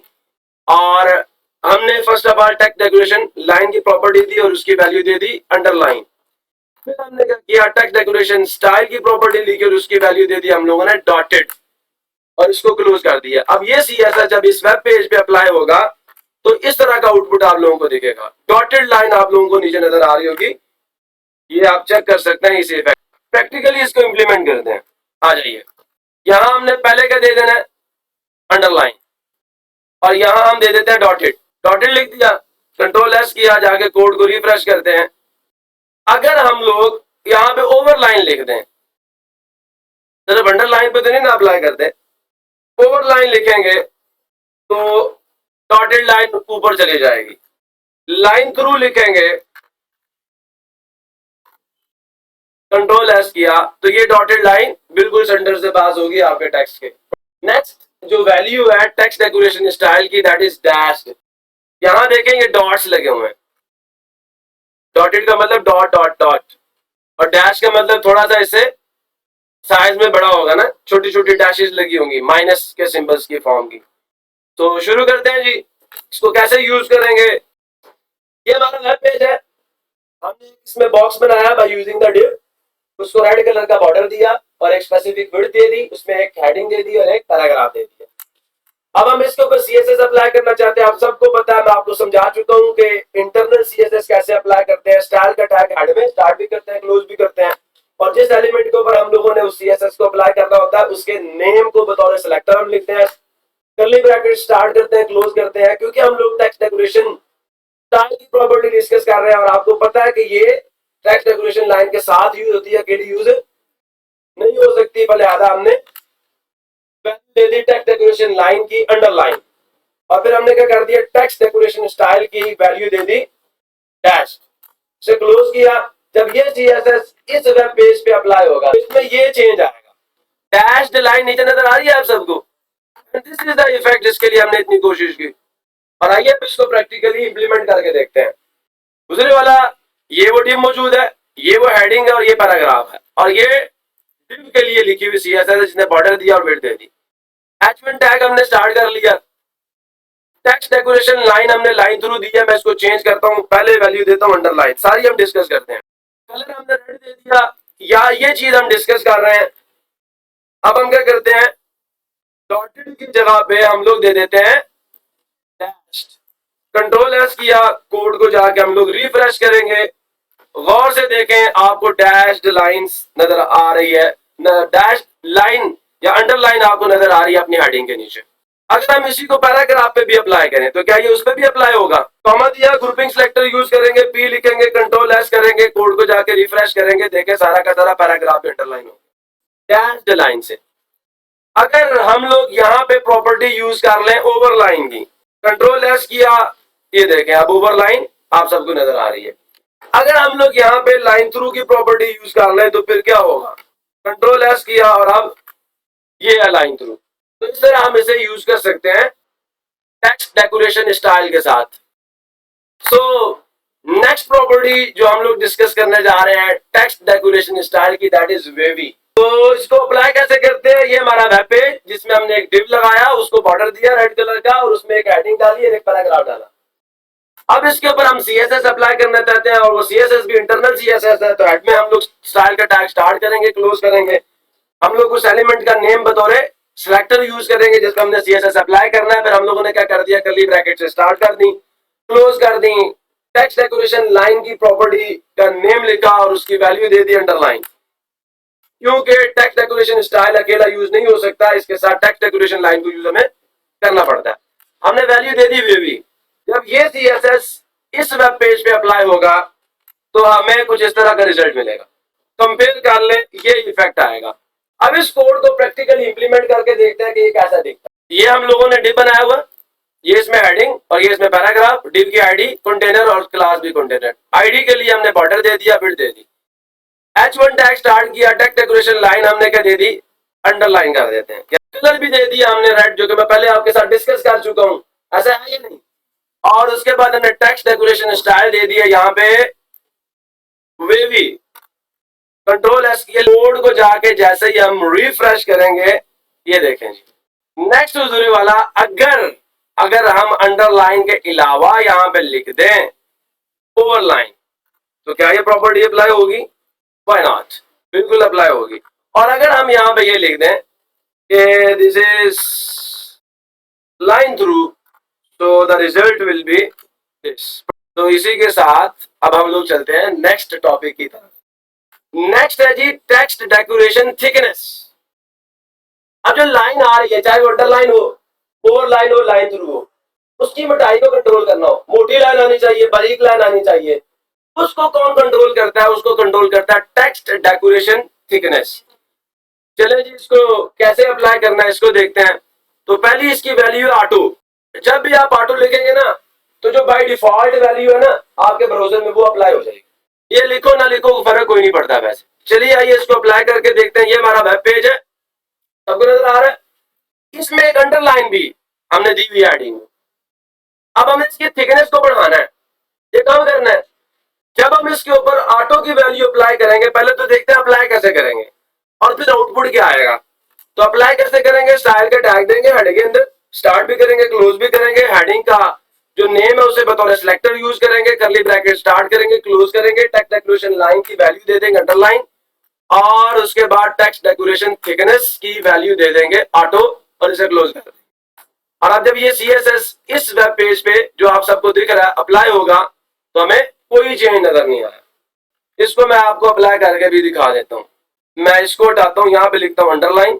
और हमने first of all text decoration line की प्रॉपर्टी दी और उसकी वैल्यू दे दी अंडरलाइन। फिर हमने क्या किया, टेक्स्ट डेकोरेशन स्टाइल की प्रॉपर्टी ली और उसकी वैल्यू दे दी हम लोगों ने डॉटेड और इसको क्लोज कर दिया। अब ये CSS जब इस वेब पेज पे अप्लाई होगा तो इस तरह का आउटपुट आप लोगों को दिखेगा। डॉटेड लाइन आप लोगों को नीचे नजर आ रही होगी, ये आप चेक कर सकते हैं इसे प्रैक्टिकली इसको इंप्लीमेंट करते हैं। आ जाइए, यहां हमने पहले क्या दे देना है, अंडरलाइन, और यहां हम दे देते हैं डॉटेड। डॉटेड लिख दिया, कंट्रोल एस किया, जाके कोड को रिफ्रेश करते हैं। अगर हम लोग यहाँ पे ओवरलाइन लिख दें, सिर्फ अंडरलाइन पे तो नहीं ना अप्लाई करते, ओवरलाइन लिखेंगे तो डॉटेड लाइन ऊपर चली जाएगी। लाइन थ्रू लिखेंगे, कंट्रोल एस किया, तो ये डॉटेड लाइन बिल्कुल सेंटर से पास होगी आपके टेक्स्ट के। नेक्स्ट जो वैल्यू है टेक्स्ट डेकोरेशन स्टाइल की, दैट इज डैश्ड। यहां देखें ये डॉट्स लगे हुए हैं, डॉटेड का मतलब डॉट डॉट डॉट, और डैश का मतलब थोड़ा सा इससे साइज में बड़ा होगा ना, छोटी छोटी डैशेस लगी होंगी माइनस के सिंबल्स की फॉर्म की। तो शुरू करते हैं जी, इसको कैसे यूज करेंगे। ये हमारा वेब पेज है, हमने इसमें बॉक्स बनाया बाय यूजिंग द डिव, उसको रेड कलर का बॉर्डर दिया और एक स्पेसिफिक विड्थ दे दी, उसमें एक हेडिंग दे दी और एक पैराग्राफ दे दिया। अब हम इसके ऊपर CSS अप्लाई करना चाहते हैं। आप सबको पता है, मैं आपको समझा चुका हूं कि इंटरनल CSS कैसे अप्लाई करते हैं। स्टाइल का टैग हेड में स्टार्ट भी करते हैं, क्लोज भी करते हैं, और जिस एलिमेंट के ऊपर हम लोगों ने उस CSS को अप्लाई करना होता है उसके नेम को बतौर सिलेक्टर हम लिखते हैं, कर्ली ब्रैकेट स्टार्ट करते हैं, क्लोज करते हैं, क्योंकि हम लोग टेक्स्ट डेकोरेशन स्टाइल की प्रॉपर्टी डिस्कस कर रहे हैं और आपको पता है कि ये टेक्स्ट डेकोरेशन लाइन के साथ यूज होती है, अकेली यूज नहीं हो सकती। भले आधा हमने दे दी टेक्स्ट डेकोरेशन लाइन की अंडरलाइन, और फिर हमने क्या कर दिया, टेक्स्ट डेकोरेशन स्टाइल की वैल्यू दे दी डैश से क्लोज किया। जब ये CSS इस वेब पेज पे अप्लाई होगा इसमें ये चेंज आएगा, डैश्ड लाइन नीचे नजर आ रही है आप सबको, दिस इज द इफेक्ट जिसके लिए हमने इतनी कोशिश की। और आइए इसको प्रैक्टिकली इंप्लीमेंट करके देखते हैं। दूसरे वाला ये वो डिव मौजूद है, ये वो हेडिंग है और ये पैराग्राफ है, और ये डिव के लिए लिखी हुई CSS है जिसने बॉर्डर दिया और विड्थ दे दी। H1 टैग हमने स्टार्ट कर लिया, टेक्स्ट डेकोरेशन लाइन हमने लाइन थ्रू दी है, मैं इसको चेंज करता हूं, पहले वैल्यू देता हूं अंडरलाइन, सारी हम डिस्कस करते हैं। कलर हमने रेड दे दिया, या ये चीज हम डिस्कस कर रहे हैं। अब हम क्या करते हैं, डॉटेड की जगह पे हम लोग दे देते हैं डैश्ड। कंट्रोल एस किया, कोड को जाके हम लोग रिफ्रेश करेंगे, गौर से देखें आपको डैश्ड लाइंस नजर आ रही है, डैश्ड लाइन या अंडरलाइन आपको नजर आ रही है अपनी हेडिंग के नीचे। अगर हम इसी को पैराग्राफ पे भी अप्लाई करें तो क्या ये उस पर भी अप्लाई होगा। कॉमा दिया, ग्रुपिंग सिलेक्टर यूज करेंगे, पी लिखेंगे, कंट्रोल एस करेंगे, कोड को जाके रिफ्रेश करेंगे, देखें सारा का सारा पैराग्राफ अंडरलाइन हो डैश्ड लाइन से। अगर हम लोग यहाँ पे प्रॉपर्टी यूज कर लें ओवरलाइन की, कंट्रोल एस किया, ये देखें अब ओवरलाइन आप सबको नजर आ रही है। अगर हम लोग यहाँ पे लाइन थ्रू की प्रॉपर्टी यूज कर लें तो फिर क्या होगा, कंट्रोल एस किया और अब ये है लाइन थ्रू। तो इस तरह हम इसे यूज कर सकते हैं टेक्स्ट डेकोरेशन स्टाइल के साथ। सो नेक्स्ट प्रॉपर्टी जो हम लोग डिस्कस करने जा रहे हैं टेक्स्ट डेकोरेशन स्टाइल की, दैट इज वेवी। तो इसको अप्लाई कैसे करते हैं, ये हमारा वेब पेज जिसमें हमने एक डिव लगाया, उसको बॉर्डर दिया रेड कलर का और उसमें एक हेडिंग डाली और एक पैराग्राफ डाला। अब इसके ऊपर हम CSS अप्लाई करना चाहते हैं और वो CSS भी इंटरनल CSS है, तो हेड में हम लोग स्टाइल का टैग स्टार्ट करेंगे, क्लोज करेंगे, हम लोग उस एलिमेंट का नेम बतौर सिलेक्टर यूज करेंगे जिसको हमने CSS अप्लाई करना है। फिर हम लोगों ने क्या कर दिया, कर्ली ब्रैकेट से स्टार्ट कर दी, क्लोज कर दी, टेक्स्ट डेकोरेशन लाइन की प्रॉपर्टी का नेम लिखा और उसकी वैल्यू दे दी अंडरलाइन, क्योंकि टेक्स्ट डेकोरेशन स्टाइल अकेला यूज नहीं हो सकता, इसके साथ टेक्स्ट डेकोरेशन लाइन को यूज हमें करना पड़ता है। हमने वैल्यू दे दी वेवी। जब ये CSS इस वेब पेज पे अप्लाई होगा तो हमें कुछ इस तरह का रिजल्ट मिलेगा। कंपेयर कर ले, ये इफेक्ट आएगा। अब इस कोड को प्रैक्टिकली इंप्लीमेंट करके देखते हैं कि ये कैसा दिखता है। ये हम लोगों ने डिव बनाया हुआ, ये इसमें हेडिंग और ये इसमें पैराग्राफ, डिव की आईडी कंटेनर और क्लास भी कंटेनर। आईडी के लिए हमने बॉर्डर दे दिया, फिर दे दी H1 टैग स्टार्ट किया, टेक्स्ट डेकोरेशन लाइन हमने क्या दे दी, अंडरलाइन कर देते हैं। कलर भी दे दिया हमने रेड, जो कि मैं पहले आपके साथ डिस्कस कर चुका हूं, ऐसा है या नहीं। और उसके बाद हमने टेक्स्ट डेकोरेशन स्टाइल दे दिया यहाँ पे वेवी, कंट्रोल एस के कोड को जाके जैसे ही हम रिफ्रेश करेंगे, ये देखें जी, नेक्स्ट हुजूरी वाला, अगर हम अंडरलाइन के अलावा यहां पे लिख दें ओवरलाइन, तो क्या ये प्रॉपर्टी अप्लाई होगी? व्हाई नॉट, बिल्कुल अप्लाई होगी। और अगर हम यहां पे ये लिख दें कि दिस इज लाइन थ्रू, तो the result will be this. तो इसी के साथ अब हम लोग चलते हैं नेक्स्ट टॉपिक की तरफ। नेक्स्ट है जी टेक्स्ट डेकोरेशन थिकनेस। अब जो लाइन आ रही है, चाहे वो अंडरलाइन हो, ओवरलाइन हो, लाइन थ्रू हो, उसकी मोटाई को कंट्रोल करना हो, मोटी लाइन आनी चाहिए, बारीक लाइन आनी चाहिए, उसको कौन कंट्रोल करता है? उसको कंट्रोल करता है टेक्स्ट डेकोरेशन थिकनेस। चले जी, इसको कैसे अप्लाई करना है इसको देखते हैं। तो पहली इसकी वैल्यू है ऑटो। जब भी आप ऑटो लिखेंगे ना, तो जो बाय डिफॉल्ट वैल्यू है ना आपके ब्राउजर में, वो अप्लाई हो जाएगी। ये लिखो ना लिखो फर्क कोई नहीं पड़ता वैसे। चलिए आइए इसको अप्लाई करके देखते हैं। ये हमारा वेब पेज है, सबको नजर आ रहा है? इसमें एक अंडरलाइन भी हमने दी हुई हेडिंग में। अब हमें इसकी थिकनेस को बढ़ाना है, ये काम करना है। जब हम इसके ऊपर ऑटो की वैल्यू अप्लाई करेंगे, पहले तो देखते हैं अप्लाई कैसे करेंगे और फिर आउटपुट क्या आएगा। तो अप्लाई कैसे करेंगे? स्टाइल के टैग देंगे हेडिंग के अंदर, स्टार्ट भी करेंगे, क्लोज भी करेंगे, हेडिंग का जो नेम है उसे बतौर सिलेक्टर यूज करेंगे, करली ब्रैकेट स्टार्ट करेंगे, क्लोज करेंगे, टेक्स्ट डेकोरेशन लाइन की वैल्यू दे देंगे अंडरलाइन, और उसके बाद टेक्स्ट डेकोरेशन थिकनेस की वैल्यू दे देंगे ऑटो, और इसे क्लोज कर देंगे। और अब जब ये CSS इस वेब पेज पे जो आप सबको दिख रहा है अप्लाई होगा, तो हमें कोई चेंज नजर नहीं आया। इसको मैं आपको अप्लाई करके भी दिखा देता हूँ। मैं इसको हटाता हूँ, यहाँ पे लिखता हूँ अंडरलाइन,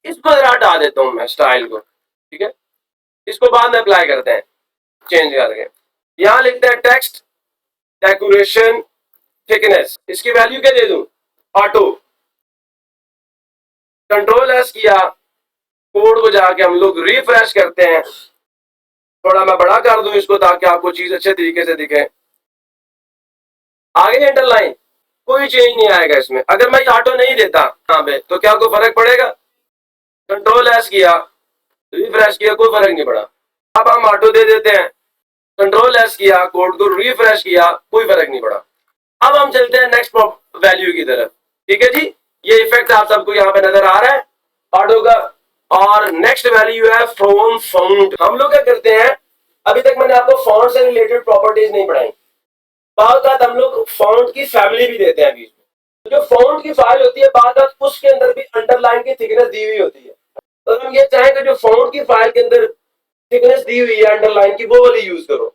इसको जरा हटा देता हूँ मैं स्टाइल को, ठीक है। इसको बाद में अप्लाई करते हैं चेंज करके। यहाँ लिखते हैं टेक्स्ट डेकोरेशन थिकनेस, इसकी वैल्यू क्या दे दूं? ऑटो। कंट्रोल एस किया, कोड को जाके हम लोग रिफ्रेश करते हैं। थोड़ा मैं बड़ा कर दूं इसको ताकि आपको चीज अच्छे तरीके से दिखे। आगे अंडरलाइन, कोई चेंज नहीं आएगा इसमें। अगर मैं ऑटो नहीं देता यहाँ पे, तो क्या कोई फर्क पड़ेगा? कंट्रोल एस किया, रिफ्रेश किया, कोई फर्क नहीं पड़ा। अब हम ऑटो दे देते हैं, कंट्रोल एस किया, कोड को रिफ्रेश किया, कोई फर्क नहीं पड़ा। अब हम चलते हैं नेक्स्ट वैल्यू की तरफ, ठीक है जी। ये इफेक्ट आप सबको यहाँ पे नजर आ रहा है ऑटो का। और नेक्स्ट वैल्यू है फ्रॉम फाउंड। हम लोग क्या करते हैं, अभी तक मैंने आपको फॉन्ट से रिलेटेड प्रॉपर्टीज नहीं पढ़ाई। बाद हम लोग फॉन्ट की फैमिली भी देते हैं बीच में। तो जो फॉन्ट की फाइल होती है, बाद उसके अंदर भी अंडरलाइन की थिकनेस दी हुई होती है। तो हम ये चाहें कि जो फॉन्ट की फाइल के अंदर थिकनेस दी हुई है अंडरलाइन की, वो वाली यूज करो,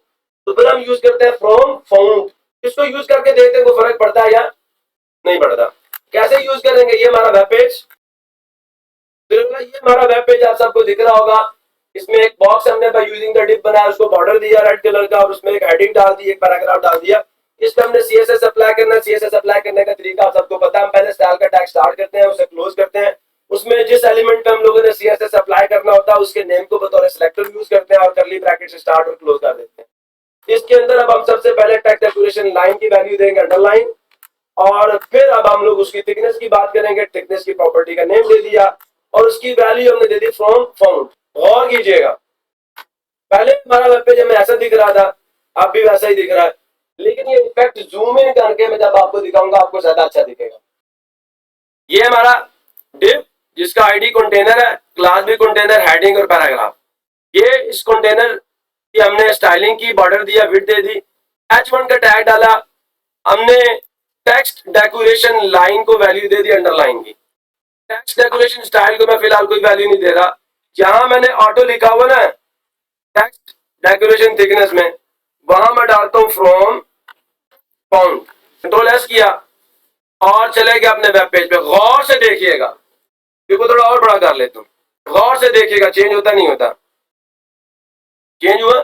तो फिर हम यूज करते हैं फ्रॉम फाउंड। इसको यूज करके देखते हैं कोई फर्क पड़ता है या नहीं पड़ता। कैसे यूज करेंगे? ये हमारा वेब पेज, ये हमारा वेब पेज आप सबको दिख रहा होगा। इसमें एक बॉक्स हमने बाय यूजिंग द डिव बनाया, उसको बॉर्डर दिया रेड कलर का, और उसमें एक हेडिंग डाल दी, एक पैराग्राफ डाल दिया। इसमें हमने CSS अप्लाई करना। CSS अप्लाई करने का तरीका आप सबको पता है। हम पहले स्टाइल का टैग स्टार्ट करते हैं, उसे क्लोज करते हैं। उसमें जिस एलिमेंट पे हम लोगों ने CSS अप्लाई करना होता है, उसके नेम को बतौर सिलेक्टर यूज करते हैं और करली ब्रैकेट से स्टार्ट और क्लोज कर देते हैं। इसके अंदर अब हम सबसे पहले टेक्स्ट डेकोरेशन लाइन की वैल्यू देंगे अंडरलाइन, और फिर अब हम लोग उसकी थिकनेस की बात करेंगे। थिकनेस की प्रॉपर्टी का नेम दे दिया और उसकी वैल्यू हमने दे दी फ्रॉम फाउंड। गौर कीजिएगा, पहले हमारा वेब पेज हमें ऐसा दिख रहा था, अब भी वैसा ही दिख रहा है, लेकिन ये इफेक्ट जूम इन करके मैं जब आपको दिखाऊंगा आपको ज्यादा अच्छा दिखेगा। ये हमारा डिव जिसका आईडी कंटेनर है, क्लास भी कंटेनर, हेडिंग और पैराग्राफ। ये इस कंटेनर की हमने स्टाइलिंग की, बॉर्डर दिया, विड्थ दे दी, H1 का टैग डाला, हमने टेक्स्ट डेकोरेशन लाइन को वैल्यू दे दी अंडरलाइन की। टेक्स्ट डेकोरेशन स्टाइल को मैं फिलहाल कोई वैल्यू नहीं दे रहा। जहां मैंने ऑटो लिखा हुआ ना टेक्स्ट डेकोरेशन थिकनेस में, वहां मैं डालता हूं फ्रॉम फाउंड। कंट्रोल एस किया और चले गए अपने वेब पेज पे। गौर से देखिएगा, इसको थोड़ा और बड़ा कर लेता हूँ, गौर से देखिएगा चेंज होता नहीं होता। चेंज हुआ,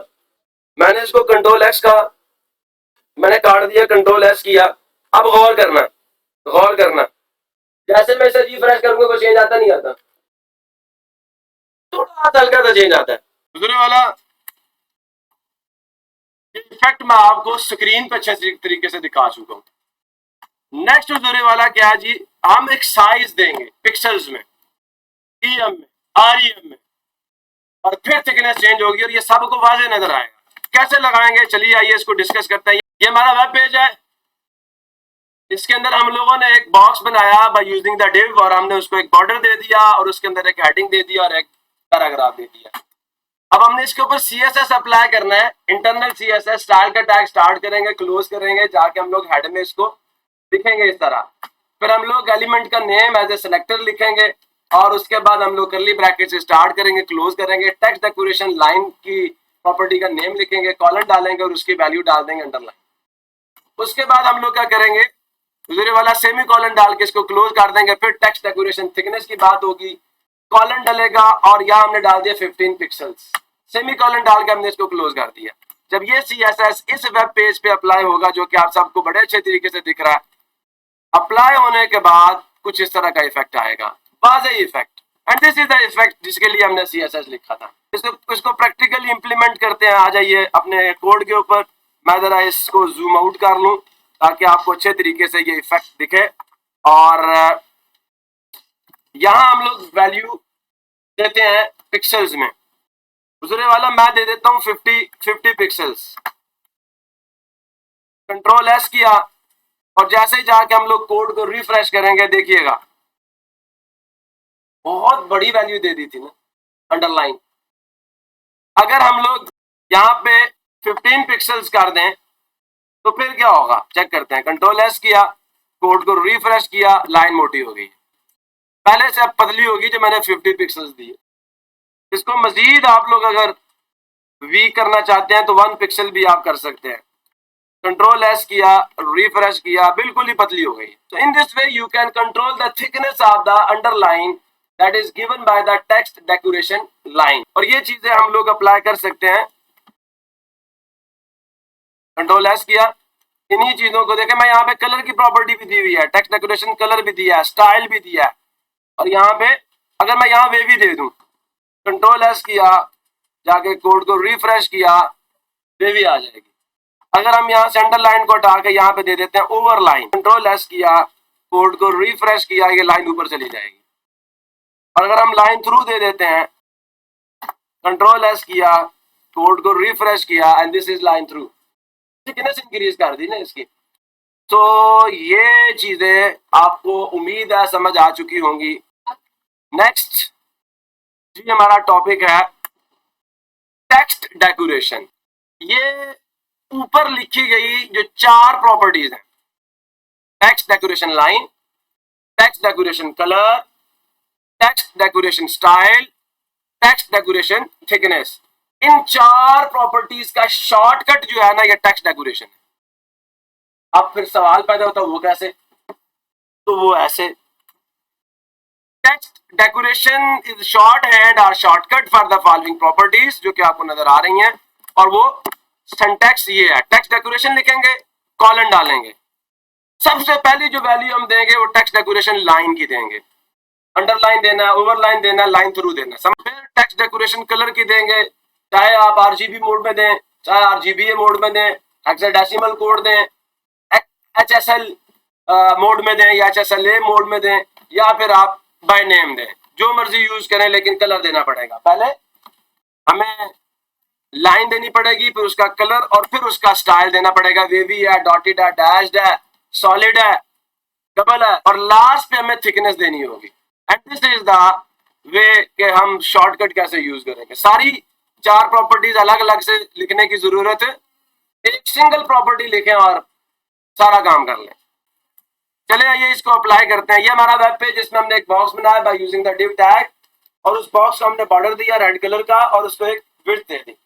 मैंने इसको कंट्रोल एक्स का मैंने काट दिया, कंट्रोल एस किया। अब गौर करना, गौर करना, जैसे मैं इसे रिफ्रेश करूंगा कोई चेंज आता नहीं आता, थोड़ा हल्का सा चेंज आता है। दूसरे वाला इफेक्ट मैं आपको स्क्रीन पे अच्छे तरीके से दिखा चुका हूं। नेक्स्ट दूसरे वाला क्या है जी, हम एक साइज देंगे पिक्सल्स में, EM में, REM में, और फिर थिकनेस चेंज होगी और ये सबको वाजे नजर आएगा। कैसे लगाएंगे? चलिए आइए इसको डिस्कस करते हैं। ये हमारा वेब पेज है, इसके अंदर हम लोगों ने एक बॉक्स बनाया बाय यूजिंग द div और हमने उसको एक बॉर्डर दे दिया और उसके अंदर एक हेडिंग दे दिया और एक पैराग्राफ दे दिया। अब हमने इसके ऊपर CSS अप्लाई करना है, इंटरनल CSS स्टाइल का टैग स्टार्ट करेंगे, क्लोज करेंगे, जाके हम लोग हेड में इसको लिखेंगे इस तरह। फिर हम लोग एलिमेंट का नेम एज ए सिलेक्टर लिखेंगे और उसके बाद हम लोग कर्ली ब्रैकेट से स्टार्ट करेंगे, क्लोज करेंगे, टेक्स्ट डेकोरेशन लाइन की प्रॉपर्टी का नेम लिखेंगे, कॉलन डालेंगे और उसकी वैल्यू डाल देंगे अंडरलाइन। उसके बाद हम लोग क्या करेंगे, दूसरे वाला सेमी कॉलन डाल के इसको क्लोज कर देंगे। फिर टेक्स्ट डेकोरेशन थिकनेस की बात होगी, कॉलन डलेगा और यहाँ हमने डाल दिया 15 पिक्सल्स, सेमी कॉलन डाल के हमने इसको क्लोज कर दिया। जब ये CSS इस वेब पेज पे अप्लाई होगा, जो कि आप सबको बड़े अच्छे तरीके से दिख रहा है, अप्लाई होने के बाद कुछ इस तरह का इफेक्ट आएगा, वाज़ेह effect, and this is the effect जिसके लिए हमने CSS लिखा था। इसको प्रैक्टिकली इंप्लीमेंट करते हैं। आ जाइए अपने कोड के ऊपर, मैं जरा इसको जूम आउट कर लूं ताकि आपको अच्छे तरीके से ये इफेक्ट दिखे। और यहाँ हम लोग वैल्यू देते हैं पिक्सल्स में, दूसरे वाला मैं दे देता हूँ 50 पिक्सल्स। कंट्रोल S किया और जैसे ही जाके हम लोग कोड को रिफ्रेश करेंगे, देखिएगा बहुत बड़ी वैल्यू दे दी थी ना अंडरलाइन। अगर हम लोग यहाँ पे 15 पिक्सल्स कर दें तो फिर क्या होगा, चेक करते हैं। कंट्रोल S किया, कोड को रिफ्रेश किया, लाइन मोटी हो गई, पहले से अब पतली होगी जो मैंने 50 पिक्सल्स दिए। इसको मजीद आप लोग अगर वीक करना चाहते हैं तो 1 पिक्सल भी आप कर सकते हैं। कंट्रोल S किया, रिफ्रेश किया, बिल्कुल ही पतली हो गई। तो in this way you can control the thickness of the underline that is given by the text decoration line. और ये चीजें हम लोग अप्लाई कर सकते हैं। कंट्रोल S किया, इन्हीं चीजों को देखें। मैं यहाँ पे कलर की प्रॉपर्टी भी दी हुई है, टेक्स्ट डेकोरेशन कलर भी दिया है, स्टाइल भी दिया है। और यहाँ पे अगर मैं यहाँ वेवी दे दूं, कंट्रोल S किया, जाके कोड को रिफ्रेश किया, वेवी आ जाएगी। अगर हम यहाँ से अंडरलाइन को हटा के यहाँ पे दे देते हैं ओवरलाइन, कंट्रोल S किया, कोड को रिफ्रेश किया, ये लाइन ऊपर चली जाएगी। और अगर हम लाइन थ्रू दे देते हैं, कंट्रोल S किया, कोड को रिफ्रेश किया, and this is line through, thickness increase कर दी ना इसकी। तो ये चीजें आपको उम्मीद है समझ आ चुकी होंगी। नेक्स्ट जी हमारा टॉपिक है टेक्स्ट डेकोरेशन। ये ऊपर लिखी गई जो 4 प्रॉपर्टीज हैं, text decoration line, text decoration colour, text decoration style, text decoration thickness, इन 4 प्रॉपर्टीज का शॉर्टकट जो है ना, ये टेक्स्ट डेकोरेशन है। अब फिर सवाल पैदा होता है वो कैसे, तो वो ऐसे, text decoration is shorthand और shortcut for the following properties, जो कि आपको नजर आ रही हैं। और वो सिंटैक्स ये है, टेक्स्ट डेकोरेशन लिखेंगे, कॉलन डालेंगे, सबसे पहली जो वैल्यू हम देंगे वो टेक्स्ट डेकोरेशन लाइन की देंगे, अंडरलाइन देना है, ओवरलाइन देना है, लाइन थ्रू देना है। फिर टेक्स्ट डेकोरेशन कलर की देंगे, चाहे आप RGB मोड में दें, चाहे RGBA मोड में दें, हेक्साडेसिमल कोड दें, HSL मोड में दें या HSLA मोड में दें, या फिर आप बाय नेम दें, जो मर्जी यूज करें, लेकिन कलर देना पड़ेगा। पहले हमें लाइन देनी पड़ेगी, फिर उसका कलर और फिर उसका स्टाइल देना पड़ेगा। वेवी है, डॉटेड है, डैश्ड है, सॉलिड है, डबल है, और लास्ट पे हमें थिकनेस देनी होगी। And this is the way कि हम शॉर्टकट कैसे यूज करेंगे। सारी 4 प्रॉपर्टीज अलग अलग से लिखने की जरूरत है, एक सिंगल प्रॉपर्टी लिखें और सारा काम कर लें। चले आइए इसको अप्लाई करते हैं। ये हमारा वेब पेज, जिसमें हमने एक बॉक्स बनाया by using the div tag, और उस बॉक्स को हमने बॉर्डर दिया रेड कलर का और उसको एक विड्थ दे दी।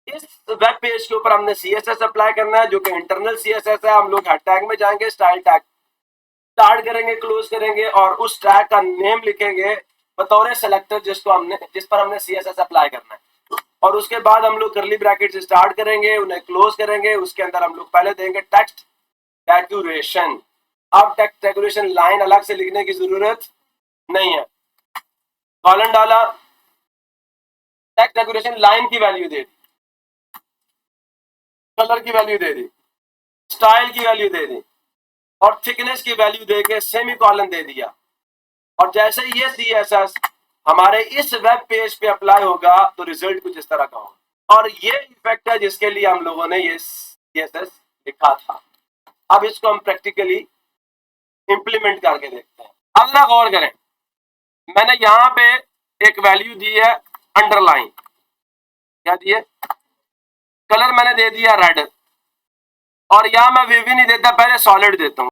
इस वेब पेज के ऊपर हमने CSS अप्लाई करना है, जो कि इंटरनल CSS है। हम लोग हेड टैग में जाएंगे, स्टाइल टैग स्टार्ट करेंगे, क्लोज करेंगे और उस टैग का नेम लिखेंगे बतौर सेलेक्टर, जिस पर हमने CSS अप्लाई करना है। और उसके बाद हम लोग कर्ली ब्रैकेट से स्टार्ट करेंगे, उन्हें क्लोज करेंगे। उसके अंदर हम लोग पहले देंगे टेक्स्ट डेकोरेशन। अब टेक्स्ट डेकोरेशन लाइन अलग से लिखने की जरूरत नहीं है, कॉलन डाला, टेक्स्ट डेकोरेशन लाइन की वैल्यू दे दी, कलर की वैल्यू दे दी, स्टाइल की वैल्यू दे दी और थिकनेस की वैल्यू दे के सेमी कॉलन दे दिया। और जैसे ये CSS हमारे इस वेब पेज पे अप्लाई होगा तो रिजल्ट कुछ इस तरह का होगा। और ये इफेक्ट है जिसके लिए हम लोगों ने ये CSS लिखा था। अब इसको हम प्रैक्टिकली इंप्लीमेंट करके देखते हैं। अब जरा गौर करें, मैंने यहां पे एक वैल्यू दी है अंडरलाइन, क्या दी है, कलर मैंने दे दिया रेड, और यहां मैं वीवी नहीं देता, पहले सॉलिड देता हूं,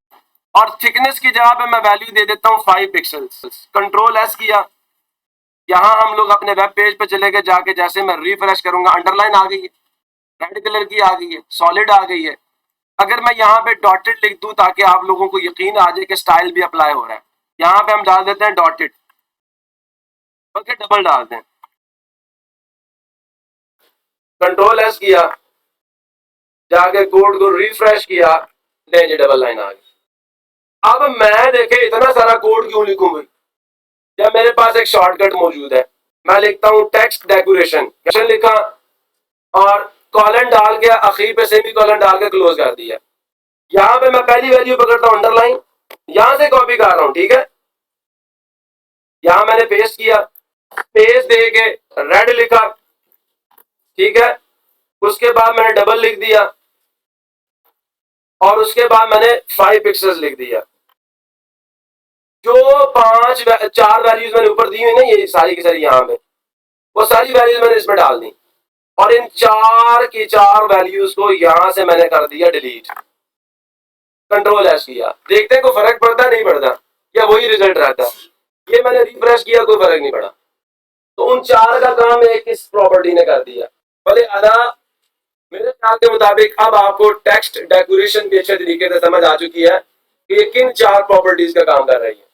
और थिकनेस की जगह पे मैं वैल्यू दे देता हूं 5 पिक्सल्स। कंट्रोल एस किया, यहां हम लोग अपने वेब पेज पे चले गए, जाके जैसे मैं रिफ्रेश करूंगा अंडरलाइन आ गई है, रेड कलर की आ गई है, सॉलिड आ गई है। अगर मैं यहाँ पे डॉटेड लिख दूं ताकि आप लोगों को यकीन आ जाए कि स्टाइल भी अप्लाई हो रहा है, यहाँ पे हम डाल देते हैं डॉटेड, बल्कि डबल डाल दें, कंट्रोल एस किया, जाके कोड को रिफ्रेश किया, ले जी डबल लाइन आ गई। अब मैं देखे इतना सारा कोड क्यों लिखूं भाई, जब मेरे पास एक शॉर्टकट मौजूद है। मैं लिखता हूं टेक्स्ट डेकोरेशन लिखा और कॉलन डाल के आखिर पे सेमी कॉलन डाल के क्लोज कर दिया। यहां पे मैं पहली वैल्यू पकड़ता हूं अंडरलाइन, यहां से कॉपी कर रहा हूं, ठीक है, यहां मैंने पेस्ट किया, पेस्ट दे के रेड लिखा, ठीक है, उसके बाद मैंने डबल लिख दिया और उसके बाद मैंने 5 पिक्सल्स लिख दिया। जो 4 वैल्यूज मैंने ऊपर दी हुई ना, ये सारी की सारी यहां पे, वो सारी वैल्यूज मैंने इसमें डाल दी और इन 4 की 4 वैल्यूज को यहां से मैंने कर दिया डिलीट। कंट्रोल एस किया, देखते हैं कोई फर्क पड़ता नहीं पड़ता, या वही रिजल्ट रहता है। ये मैंने रिफ्रेश किया, कोई फर्क नहीं पड़ा। तो उन 4 का काम एक इस प्रॉपर्टी ने कर दिया। भले आधा मेरे ख्याल के मुताबिक अब आपको टेक्स्ट डेकोरेशन भी अच्छे तरीके से समझ आ चुकी है कि ये किन 4 प्रॉपर्टीज का काम कर रही है।